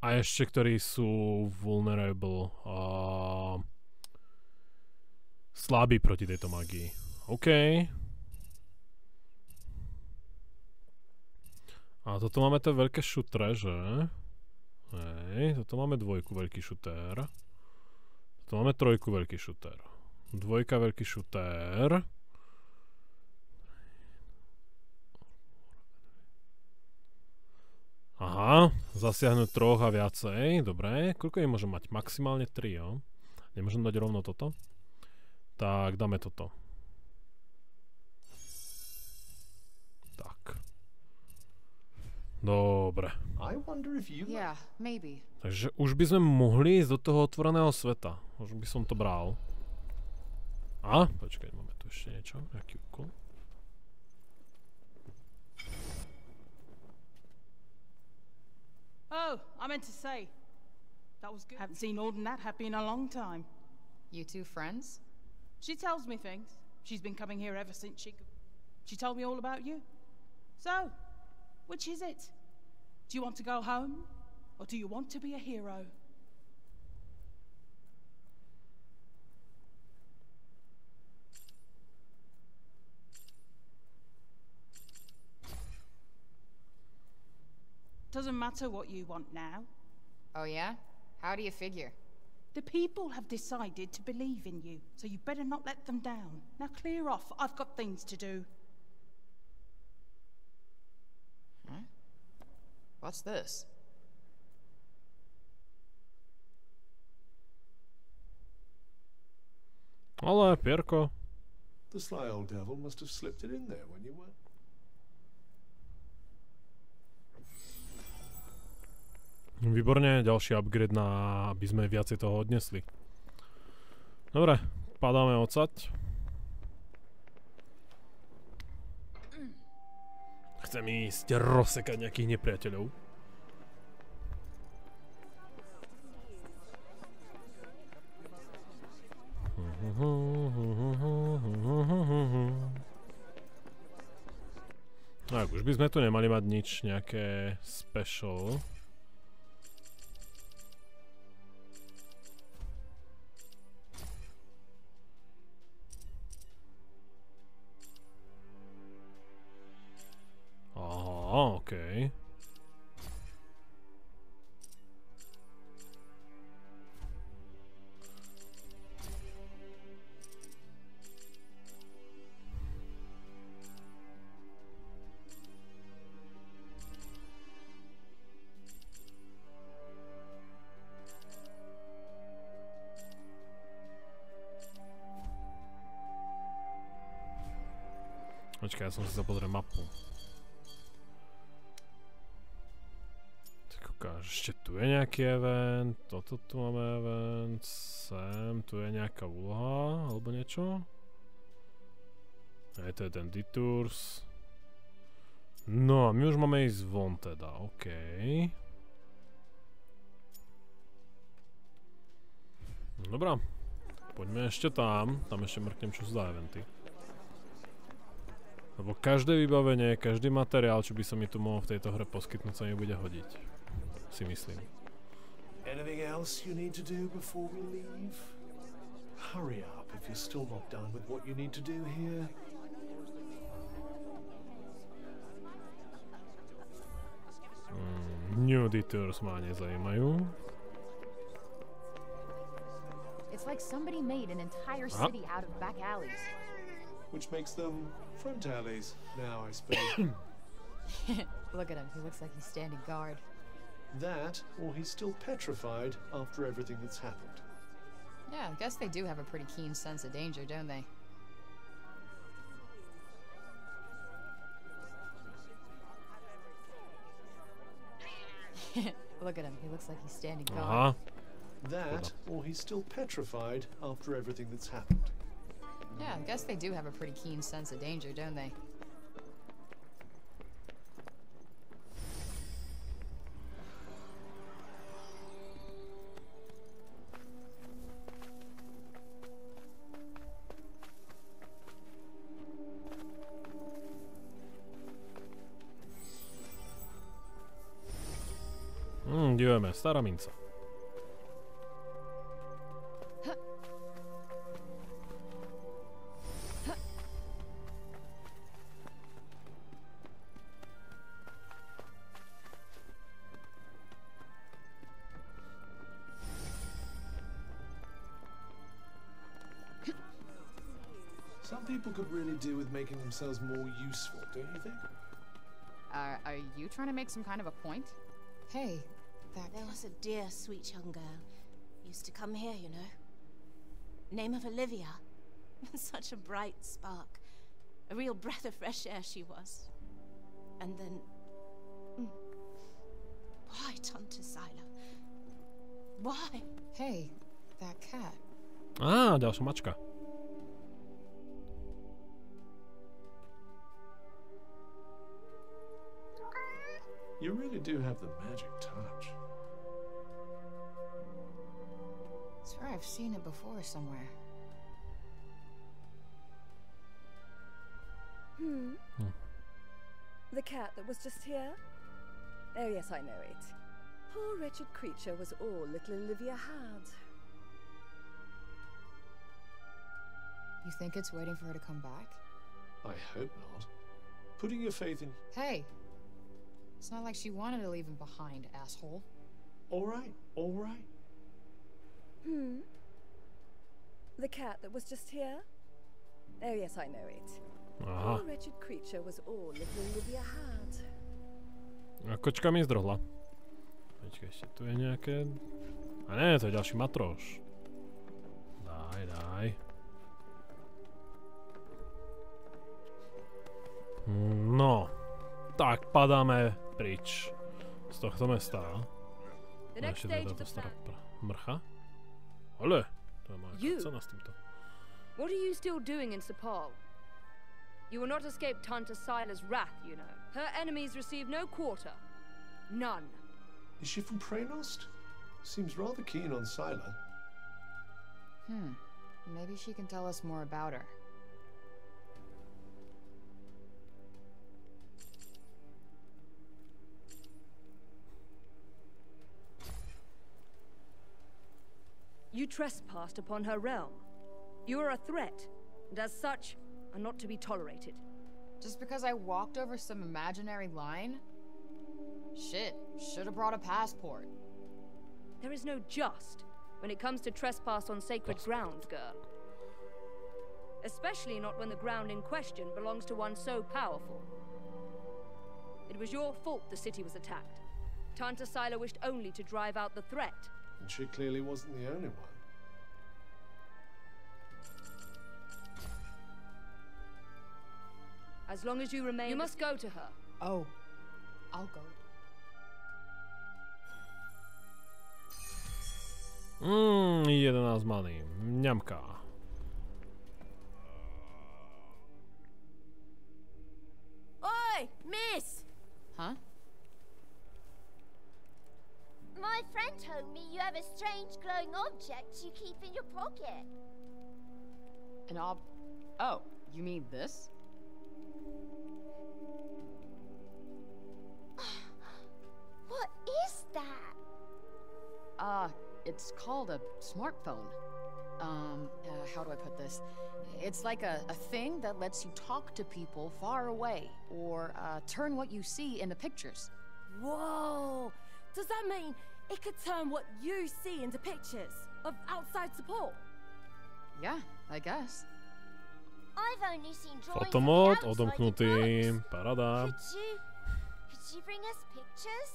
A: A ešte, ktorí sú vulnerable a slabí proti tejto mágii. OK. A toto máme to veľké šutre, že? Hej, toto máme dvojku veľký šutér. Toto máme trojku veľký šutér. Dvojka veľký šutér. Aha, zasiahnuť troch a viacej, dobre. Koľko ich môžem mať? Maximálne 3, jo? Nemôžem dať rovno toto? Tak, dáme toto. Tak. Dobre.
J: Yeah, maybe.
A: Takže už by sme mohli ísť do toho otvoreného sveta. Už by som to bral. A? Počkaj, máme tu ešte niečo. Jaký úkol?
Q: Oh, I meant to say, that was good. Haven't seen Auden that happy in a long time.
H: You two friends?
Q: She tells me things. She's been coming here ever since she told me all about you. So, which is it? Do you want to go home? Or do you want to be a hero? Doesn't matter what you want now.
H: Oh yeah? How do you figure?
Q: The people have decided to believe in you, so you better not let them down. Now clear off, I've got things to do.
H: Huh? What's this?
A: Ale pierko.
D: The sly old devil must have slipped it in there when you were.
A: Výborne, ďalší upgrade na, aby sme viacej toho odnesli. Dobre, padáme odsať. Chcem ísť rozsekať nejakých nepriateľov. Tak, už by sme tu nemali mať nič nejaké special. Aha, okej. Počkaj, ja som si zapozrel mapu. Tak ukáž, ešte tu je nejaký event, toto tu máme event, sem, tu je nejaká úloha, alebo niečo. Aj to je ten detours. No a my už máme ísť von teda, okej. Dobrá, poďme ešte tam ešte mrknem, čo sú za eventy. Lebo každé vybavenie, každý materiál, čo by sa mi tu mohol v tejto hre poskytnúť, sa mi bude hodiť. Si myslím.
D: Anything else you need to do before we leave? Hurry up if you're still not done with what you need to do here.
A: Nudity tours ma nezajímajú.
H: It's like somebody made an entire city out of back alleys.
D: Which makes them front alleys now, I suppose.
J: Look at him. He looks like he's standing guard.
D: That, or he's still petrified after everything that's happened.
J: Yeah, I guess they do have a pretty keen sense of danger, don't they? Look at him. He looks like he's standing guard.
D: That, or he's still petrified after everything that's happened.
J: Yeah, I guess they do have a pretty keen sense of danger, don't they?
A: Dívajme, stará minca.
D: Some people could really do with making themselves more useful, don't you think?
J: Are you trying to make some kind of a point? Hey,
O: There was a dear, sweet young girl. Used to come here, you know. Name of Olivia. Such a bright spark. A real breath of fresh air she was. And then... Why, Tante Sila? Why?
J: Hey, that cat.
A: Ďalšia mačka.
D: You really do have the magic touch.
J: I swear I've seen it before somewhere.
T: The cat that was just here? Oh yes, I know it. Poor wretched creature was all little Olivia had.
J: You think it's waiting for her to come back?
D: I hope not. Putting your faith in...
J: Hey! It's not like she wanted to leave him behind, asshole.
D: All right, all right.
T: The cat that was just here? Oh yes, I know it.
A: Aha.
T: Poor wretched creature was all little Olivia had.
A: A kočka mi zdrhla. Počkaj, ešte tu je nejaké... A nie, to je ďalší matroš. Daj. No. Tak, padáme pryč z tohto mesta. Ešte táto stará mrcha. Ale, to je moja cena s týmto.
T: What are you still doing in Sepal? You will not escape Tante Sila's wrath, you know. Her enemies receive no quarter. None.
D: Is she from Praenost? Seems rather keen on Sila.
J: Maybe she can tell us more about her.
T: You trespassed upon her realm. You are a threat, and as such, are not to be tolerated.
J: Just because I walked over some imaginary line? Shit, should have brought a passport.
T: There is no just when it comes to trespass on sacred grounds, girl. Especially not when the ground in question belongs to one so powerful. It was your fault the city was attacked. Tante Sila wished only to drive out the threat.
D: And she clearly wasn't the only one.
T: As long as you remain... You must go to her.
J: Oh, I'll go.
A: 11 money. Mňamka.
O: Oi, miss!
J: Huh?
O: My friend told me you have a strange glowing object you keep in your pocket.
J: Oh, you mean this? It's called a smartphone. How do I put this? It's like a thing that lets you talk to people far away, or turn what you see into pictures.
G: Whoa! Does that mean it could turn what you see into pictures of outside support?
J: Yeah, I guess.
E: I've only seen drawings
A: Fotomod
E: of the outside
A: odomknutý.
E: of books.
A: Paráda.
E: Could you bring us pictures?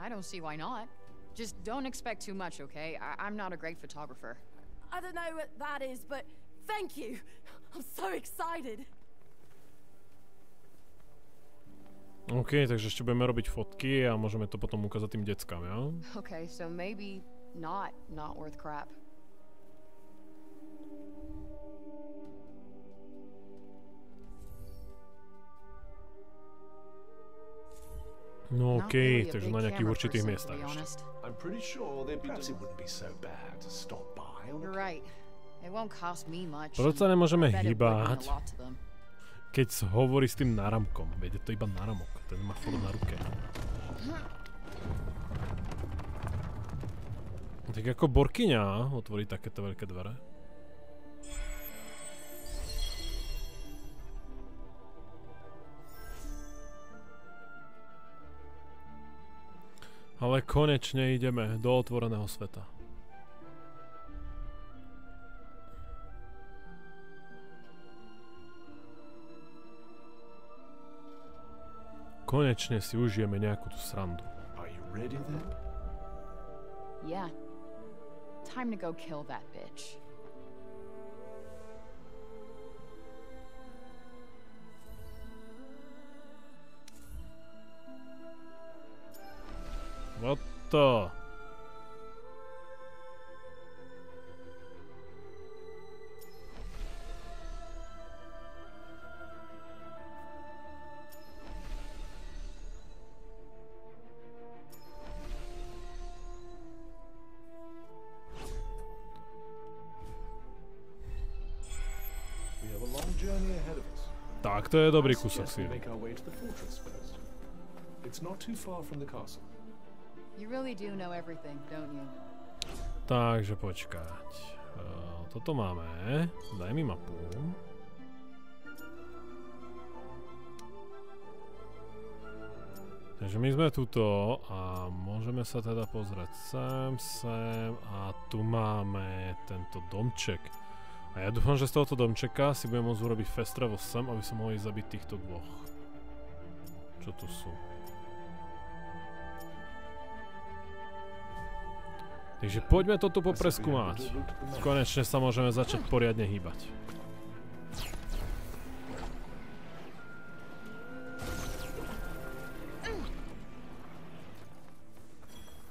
J: I don't see why not. Just don't expect too much, okay? I'm not a great photographer.
G: I don't know what that is, but thank you. I'm so excited.
A: OK, takže ešte budeme robiť fotky a môžeme to potom ukázať tým deckám, ja?
J: Okay, so maybe not worth crap.
A: No OK, takže na nejakých určitých miestach ešte.
D: I'm pretty sure perhaps it wouldn't be so bad to stop by.
J: You're right. It won't cost me much.
A: Proč sa nemôžeme hýbať, keď hovorí s tým náramkom? Veď je to iba náramok, ten má furt na ruke. Tak ako Borkyňa otvorí takéto veľké dvere. Ale konečne ideme do otvoreného sveta. Konečne si užijeme nejakú tú srandu.
D: Are you ready then?
J: Yeah. Time to go kill that bitch.
A: What the? Tak, to je dobrý kúsok si.
D: It's not too far from the castle.
J: You really do know everything, don't you?
A: Takže počkať. Toto máme. Daj mi mapu. Takže my sme tuto a môžeme sa teda pozrieť sem a tu máme tento domček. A ja dúfam, že z tohoto domčeka si budem môcť urobiť fast travel sem, aby som mohli zabiť týchto dvoch. Čo tu sú? Takže poďme to tu popreskúmať. Konečne sa môžeme začať poriadne hýbať.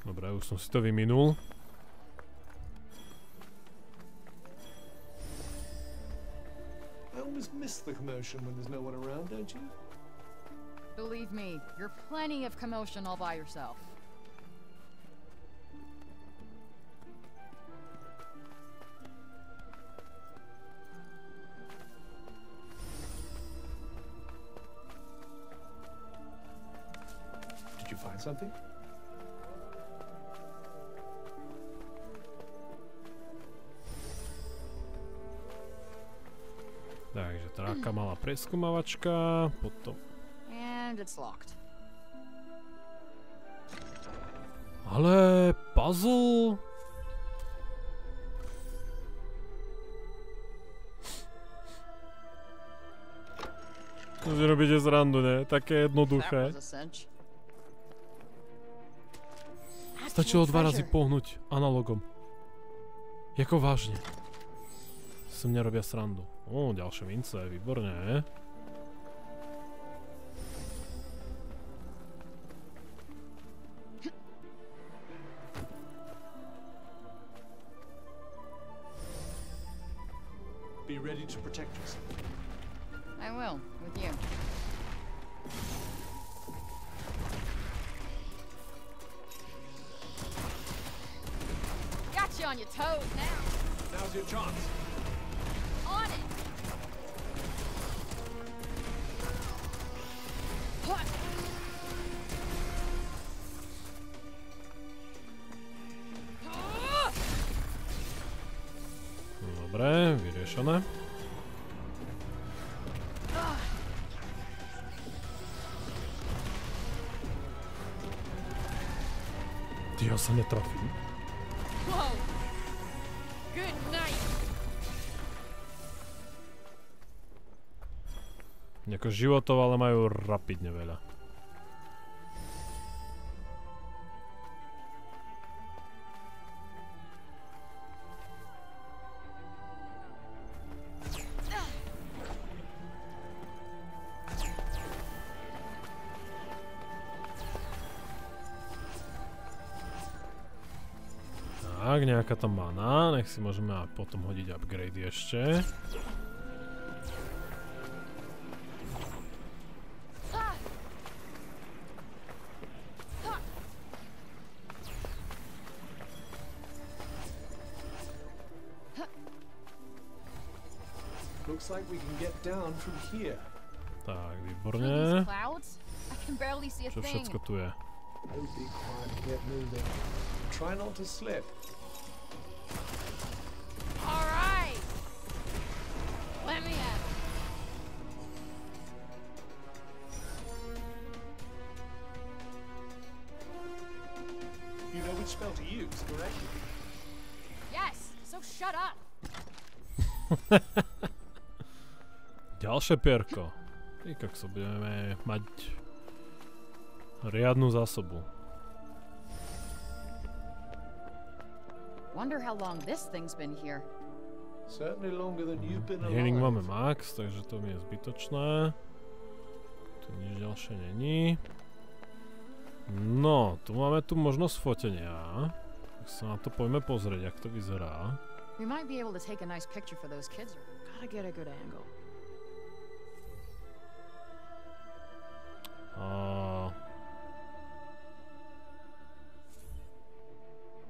A: Dobre, už som si to vyminul.
D: I always miss the commotion when there's no one around, don't you?
J: Believe me, you're plenty of commotion all by yourself.
D: Did you find something?
A: Takže taká malá preskúmavačka, potom...
J: And it's locked.
A: Ale puzzle? To si robíte srandu, ne? Také jednoduché. Stačilo 2 razy pohnúť analogom. Jako vážne. Som nerobia srandu. Ó, ďalšie mince, výborné.
D: Be ready to protect yourself.
J: I will, with you. Got you on your toes now.
D: Now's your chance.
J: On it.
A: Dobre, vyriešené. Ja sa netrafím.
B: Whoa. Good night.
A: Nejako životov, ale majú rapidne veľa. Tak, nejaká tam mana, nech si môžeme potom hodiť upgrade ešte.
D: Looks like we can get down from here.
A: Tak, výborne. Čo
B: Čo
A: všetko tu je?
D: Be quiet, get moving. Try not to slip.
B: All right. Let me at it.
D: You know which spell to use, correct?
B: Yes. So shut up.
A: Ďalšie pierko. I kak sa budeme mať riadnu zásobu.
H: Wonder how long this thing's been here.
D: Certainly longer than you've been alive.
A: Healing máme max, takže to mi je zbytočné. Tu nič ďalšie není. No, tu máme tu možnosť fotenia. Tak sa na to poďme pozrieť, jak to vyzerá.
H: We might be able to take a nice picture for those kids. Gotta get a good angle.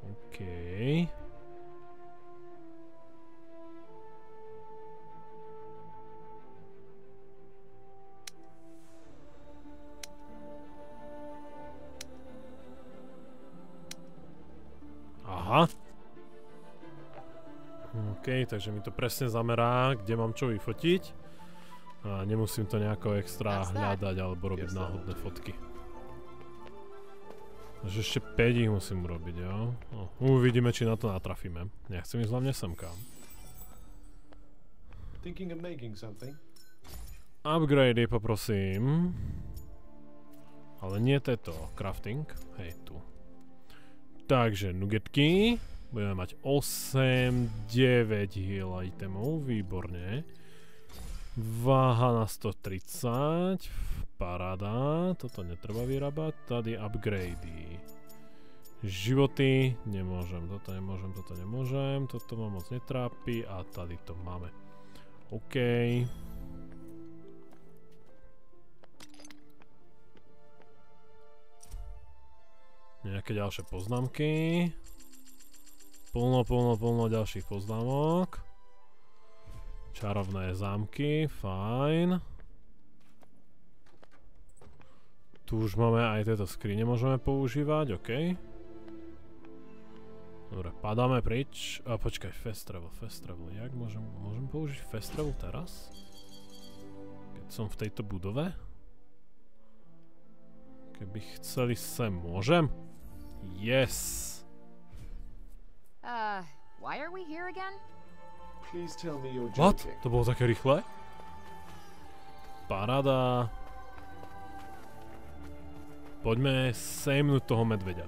A: OK. Aha. OK, takže mi to presne zamerá, kde mám čo vyfotiť. A nemusím to nejako extra hľadať alebo robiť náhodné fotky. Takže ešte 5 ich musím urobiť, jo? No, uvidíme, či na to natrafíme. Nechcem ísť hlavne semka. Upgrade poprosím. Ale nie tieto. Crafting. Hej, tu. Takže nugetky. Budeme mať 8, 9 heal itemov. Výborne. Váha na 130. Paráda. Toto netreba vyrábať. Tady upgrady. Životy. Nemôžem. Toto nemôžem. Toto nemôžem. Toto ma moc netrápi. A tady to máme. OK. Nejaké ďalšie poznámky. Plno ďalších poznámok. Čarovné zámky, fajn. Tu už máme aj tieto skrine môžeme používať, OK. Dobre, padáme prič. A počkaj, fast travel. Jak môžem použiť fast travel teraz? Keď som v tejto budove? Keby chceli sem, môžem? Yes!
H: Why are we here again?
D: Please tell me you're
A: What?
D: joking.
A: To bolo také rýchle? Paráda. Poďme sejmnúť toho medveďa.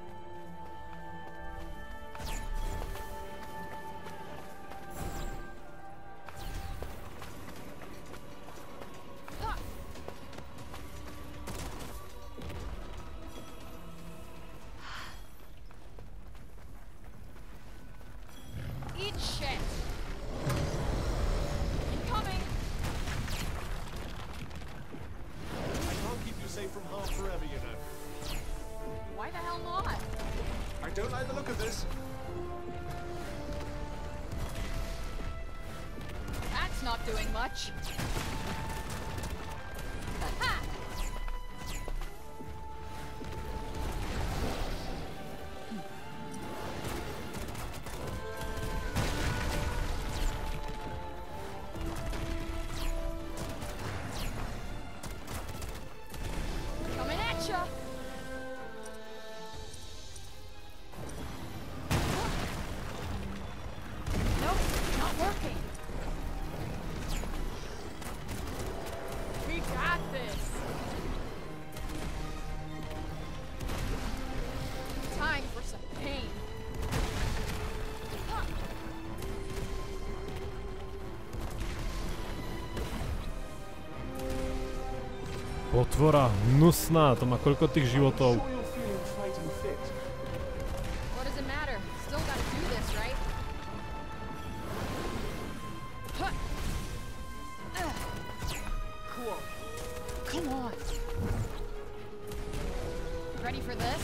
B: Gotcha! Nope, not working. We got this. Time for some pain.
A: Potvora, hnusná, to má koľko tých životov?
B: What does it matter? Still gotta do this, right? Cool. Come on. Ready for this?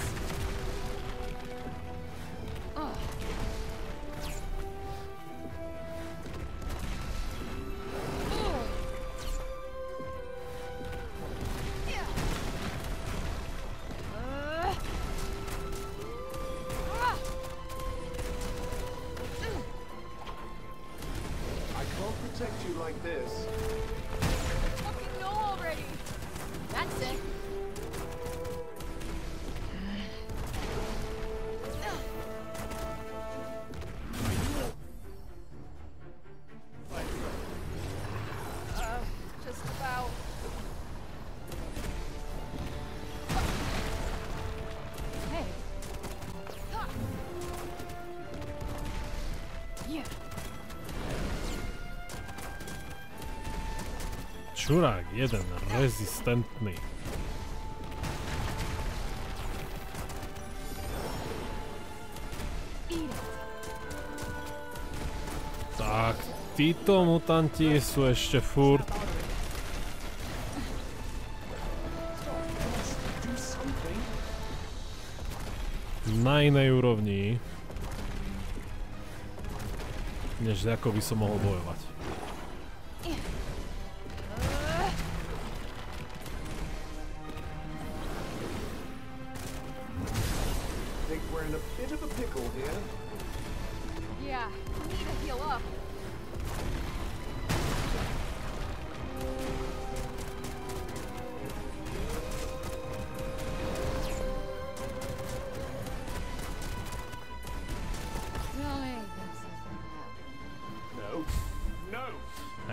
A: Čurák, jeden rezistentný. Tak, títo mutanti sú ešte furt na inej úrovni, než ako by som mohol bojovať.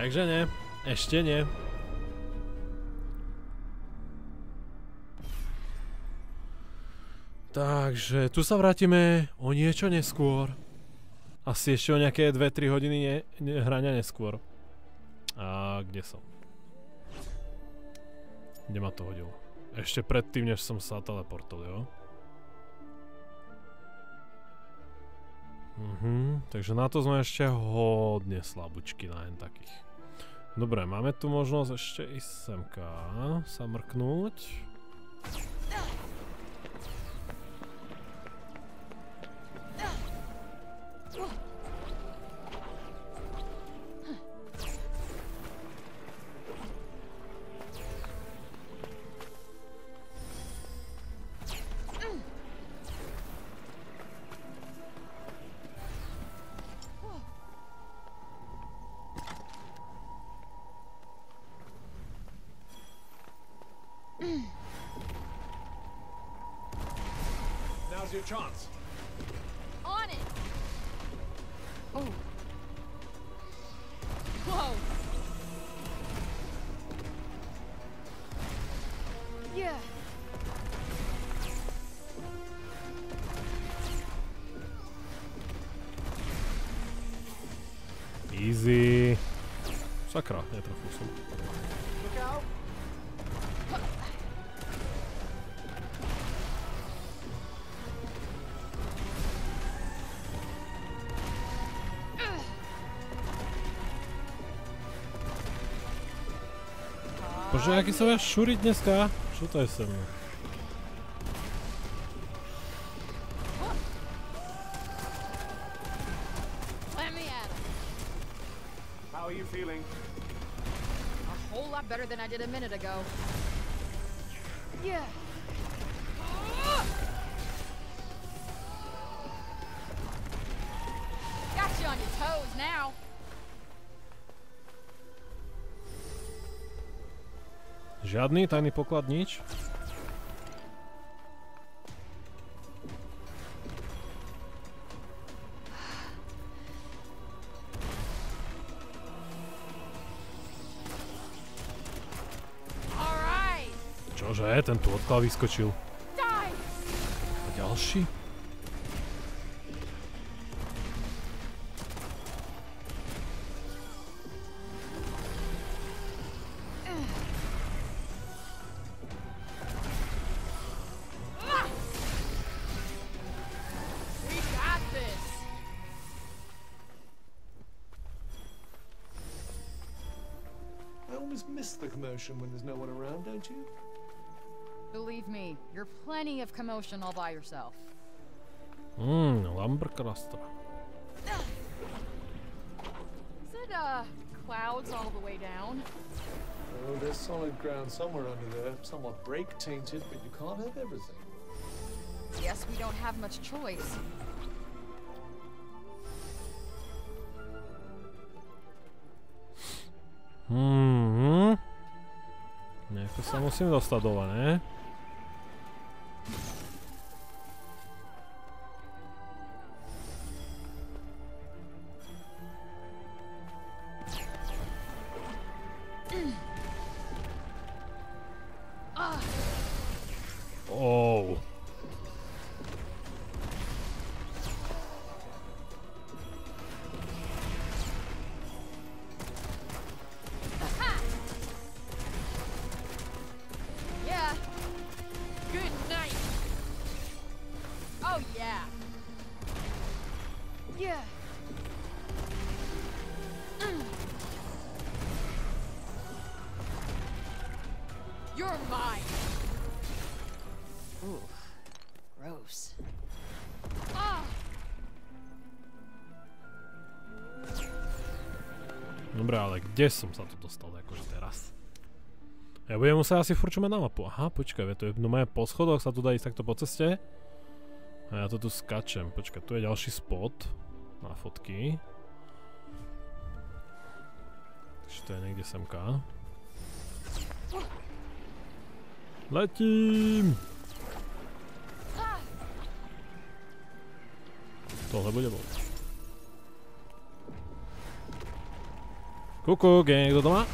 A: Takže nie, ešte nie. Takže tu sa vrátime o niečo neskôr. Asi ešte o nejaké 2-3 hodiny hrania neskôr. A kde som? Kde ma to hodilo? Ešte predtým, než som sa teleportol, jo? Takže na to sme ešte hodne slabúčky na jen takých. Dobre, máme tu možnosť ešte ísť semka sa mrknúť.
P: Now's your chance.
B: On it. Oh. Whoa. Yeah.
A: Easy. Sakra, netrafil som.
P: Look out.
A: Bože, aký sa viac šúriť dneska? Čo to je sem?
B: Let me at him.
P: How are you feeling?
B: A whole lot better than I did a minute ago. Yeah. Got you on your toes now.
A: Žiadny tajný poklad, nič? Čože? Ten tu odklad vyskočil. A ďalší?
D: The commotion when there's no one around, don't you?
H: Believe me, you're plenty of commotion all by yourself.
A: Lumbercluster.
H: Is it, clouds all the way down?
D: Oh, there's solid ground somewhere under there. Somewhat break-tainted, but you can't have everything.
H: Guess we don't have much choice.
A: Nejako sa musím dostať dole, ne? Oh. Dobre, ale kde som sa tu dostal akože teraz? Ja budem musieť asi furt čumať na mapu. Aha, počkaj, to je normálne po schodoch, sa tu dá ísť takto po ceste. A ja to tu skačem. Počkaj, tu je ďalší spot na fotky. Takže to je niekde semka. Letím! Tohle bude bol. Kukuk, je niekto doma?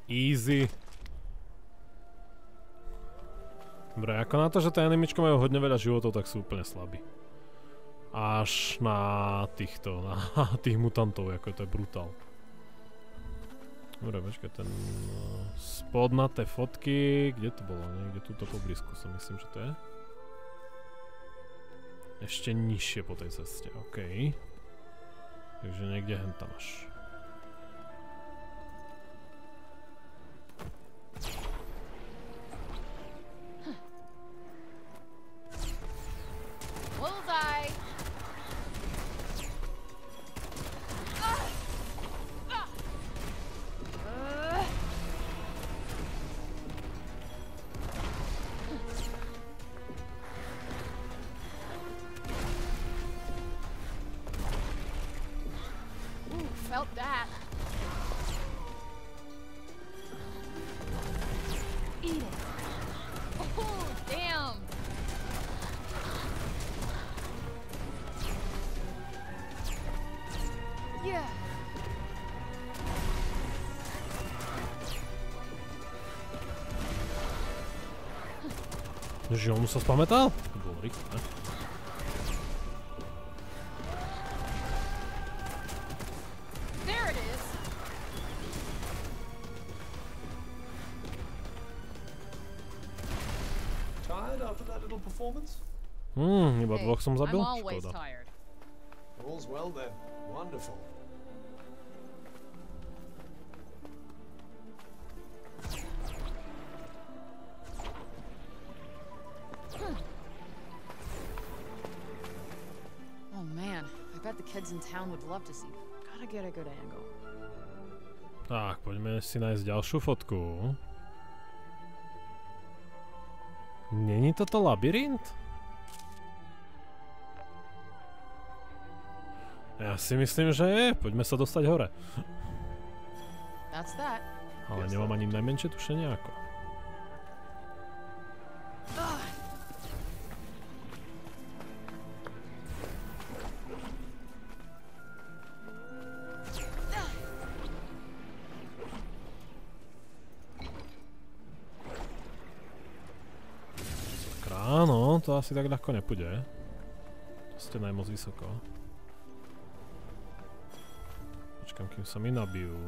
A: Easy. Dobre, ako na to, že tie animičky majú hodne veľa životov, tak sú úplne slabí. Až na týchto, na tých mutantov, ako to je brutál. Dobre, počkaj, ten spod na tie fotky, kde to bolo? Niekde túto poblízku som myslím, že to je. Ešte nižšie po tej ceste, okej. Takže niekde hen tam až.
H: Felt that. Eat it. Oh, damn. Yeah.
A: Že on sa spamätal? To bolo rýchlo, ne? Iba dvoch som zabil? Škoda.
D: All's well then. Wonderful.
H: Oh man, I bet the kids in town would love to see. Gotta get a good angle.
A: Tak, poďme si nájsť ďalšiu fotku. Není toto labyrint? Ja si myslím, že je. Poďme sa dostať hore. Ale nemám ani najmenšie tušenie ako. Áno, to asi tak ľahko nepôjde. To ste najmoc vysoko. Počkám, kým sa mi nabijú.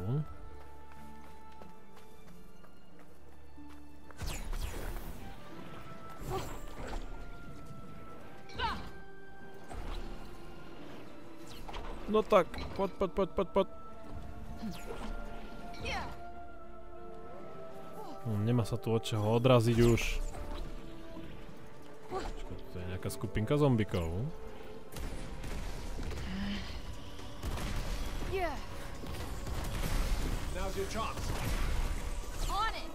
A: No tak, poď. Nemá sa tu od čoho odraziť už. To je nejaká skupinka zombikov.
P: Now's your chance.
B: On it.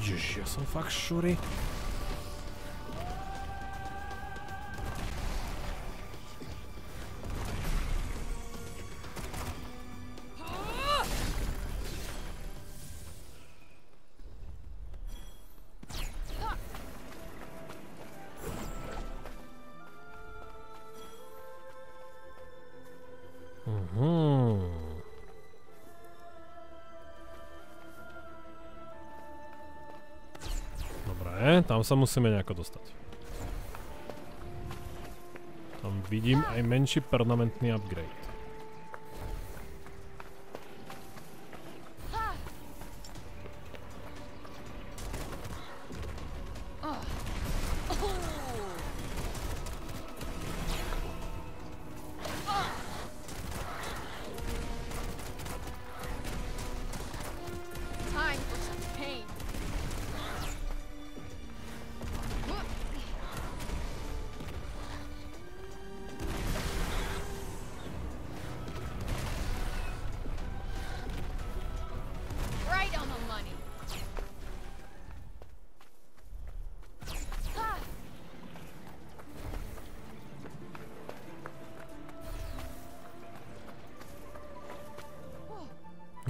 A: Ježiš, ja som fakt šury. Tam sa musíme nejako dostať. Tam vidím aj menší permanentný upgrade.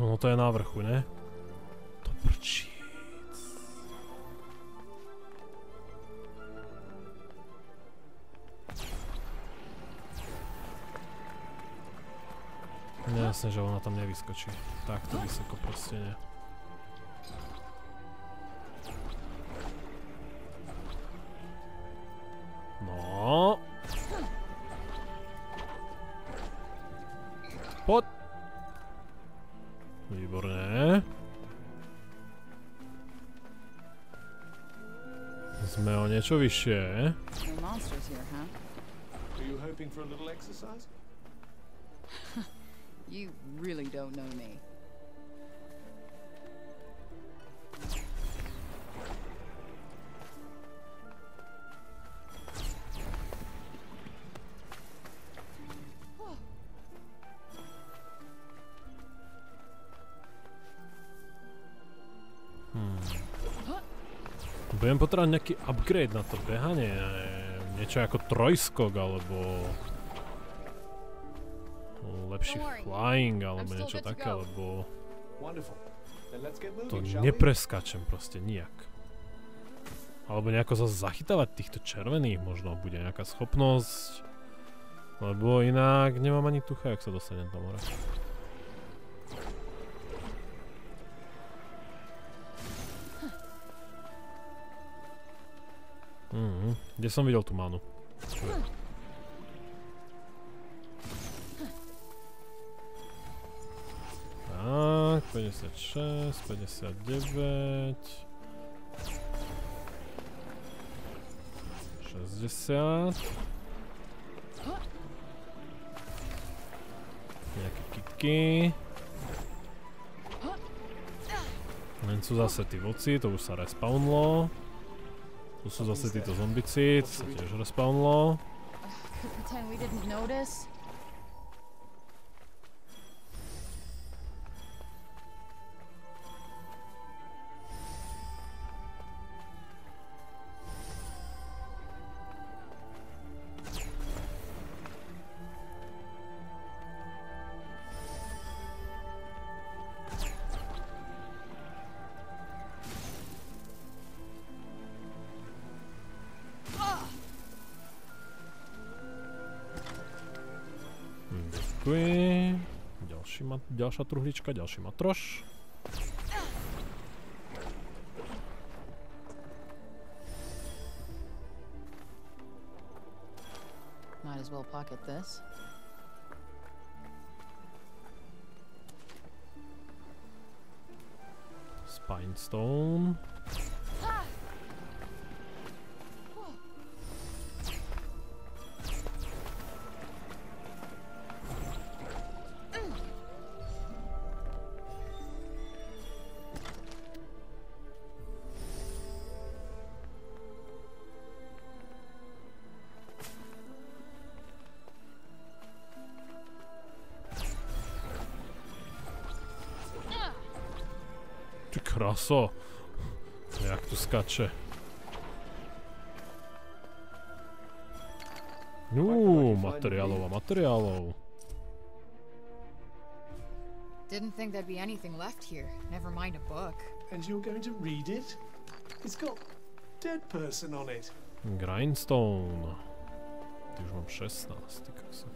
A: No to je na vrchu, ne? To prčíc. Jasne, že ona tam nevyskočí. Takto vysoko proste nie. No. Poď. Výborné. Sme o niečo vyššie.
D: Are you hoping for a little exercise?
U: You really don't know me.
A: Budem potrebovať nejaký upgrade na to behanie, niečo ako trojskok, alebo lepší flying, alebo niečo také, alebo to nepreskačem proste nijak. Alebo nejako sa zachytávať týchto červených, možno bude nejaká schopnosť, lebo inak nemám ani tucha, jak sa dostanem tam hore. Kde som videl tú manu? 56, 59, 60. Nejaké kiky. Len sú zase tí voci, to už sa respawnlo. Tu sú zase títo zombici, to sa tiež respawnlo. Ďalšia truhlička, ďalší matroš.
U: Might as well pocket this.
A: Spine stone. Kraso. Jak tu skače. Materiálov a materiálov.
U: Didn't think there'd be anything left here. Never mind a book.
D: And you're going to read it? It's got dead person on it.
A: Grindstone. Ty už mám 16, ty kasa.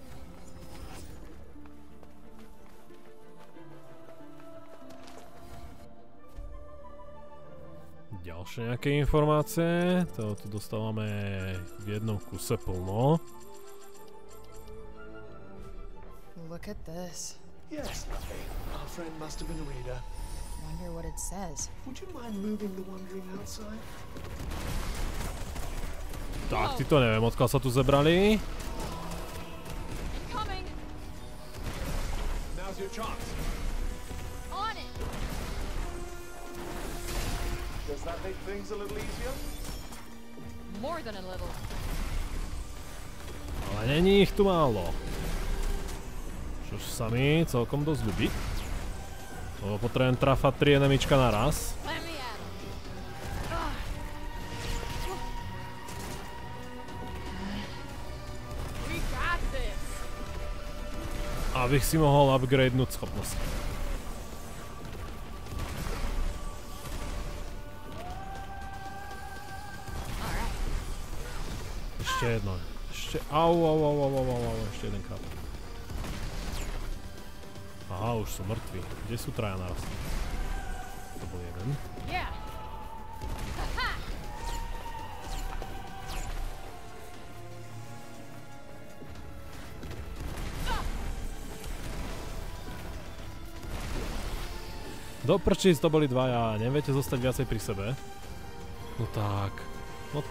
A: Ďalšie nejaké informácie, to tu dostávame v jednom kuse plno.
U: Look at this.
D: Yes, our friend must have been a reader.
U: Wonder what it says.
D: Would you mind moving the wandering outside?
A: Tak, ty to neviem, odkiaľ sa tu zebrali.
D: Now's your chance. Does that make things a little easier?
U: More than a little.
A: Ale není ich tu málo. Čož sa mi celkom dosť ľubí. Lebo potrebujem trafať 3 enemička naraz. Abych si mohol upgradenúť schopnosti. Ešte jedno. Ešte... Au, ešte jeden krát. Aha, už sú mŕtvi. Kde sú traja naraz? To bol jeden. Do prčíc, to boli dvaja. Neviete zostať viacej pri sebe? No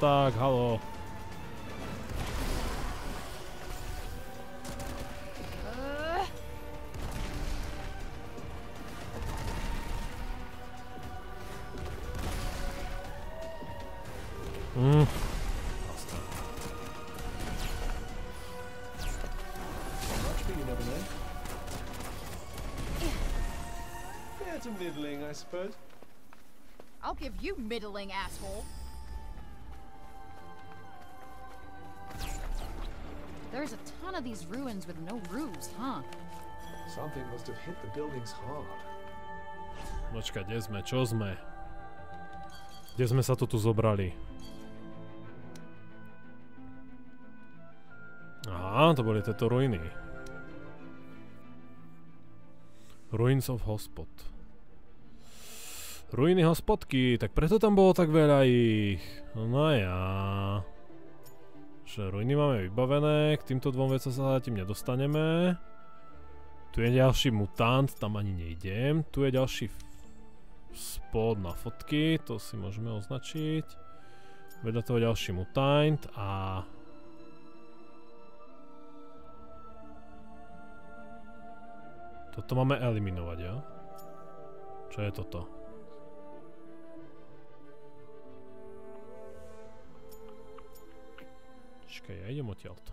A: tak, haló.
H: I'll give you middling, asshole. There's a ton of these ruins with no roofs, huh?
D: Something must have hit the buildings hard.
A: Počkaj, kde sme? Čo sme? Kde sme sa to tu zobrali? Aha, to boli tieto ruiny. Ruins of Hospod. Ruiny hospodky, tak preto tam bolo tak veľa ich. No ja. Že ruiny máme vybavené, k týmto dvom vecom sa zatím nedostaneme. Tu je ďalší mutant, tam ani nejdem. Tu je ďalší spot na fotky, to si môžeme označiť. Vedľa toho ďalší mutant a... Toto máme eliminovať, ja? Čo je toto? Čakaj, ja idem odtiaľto.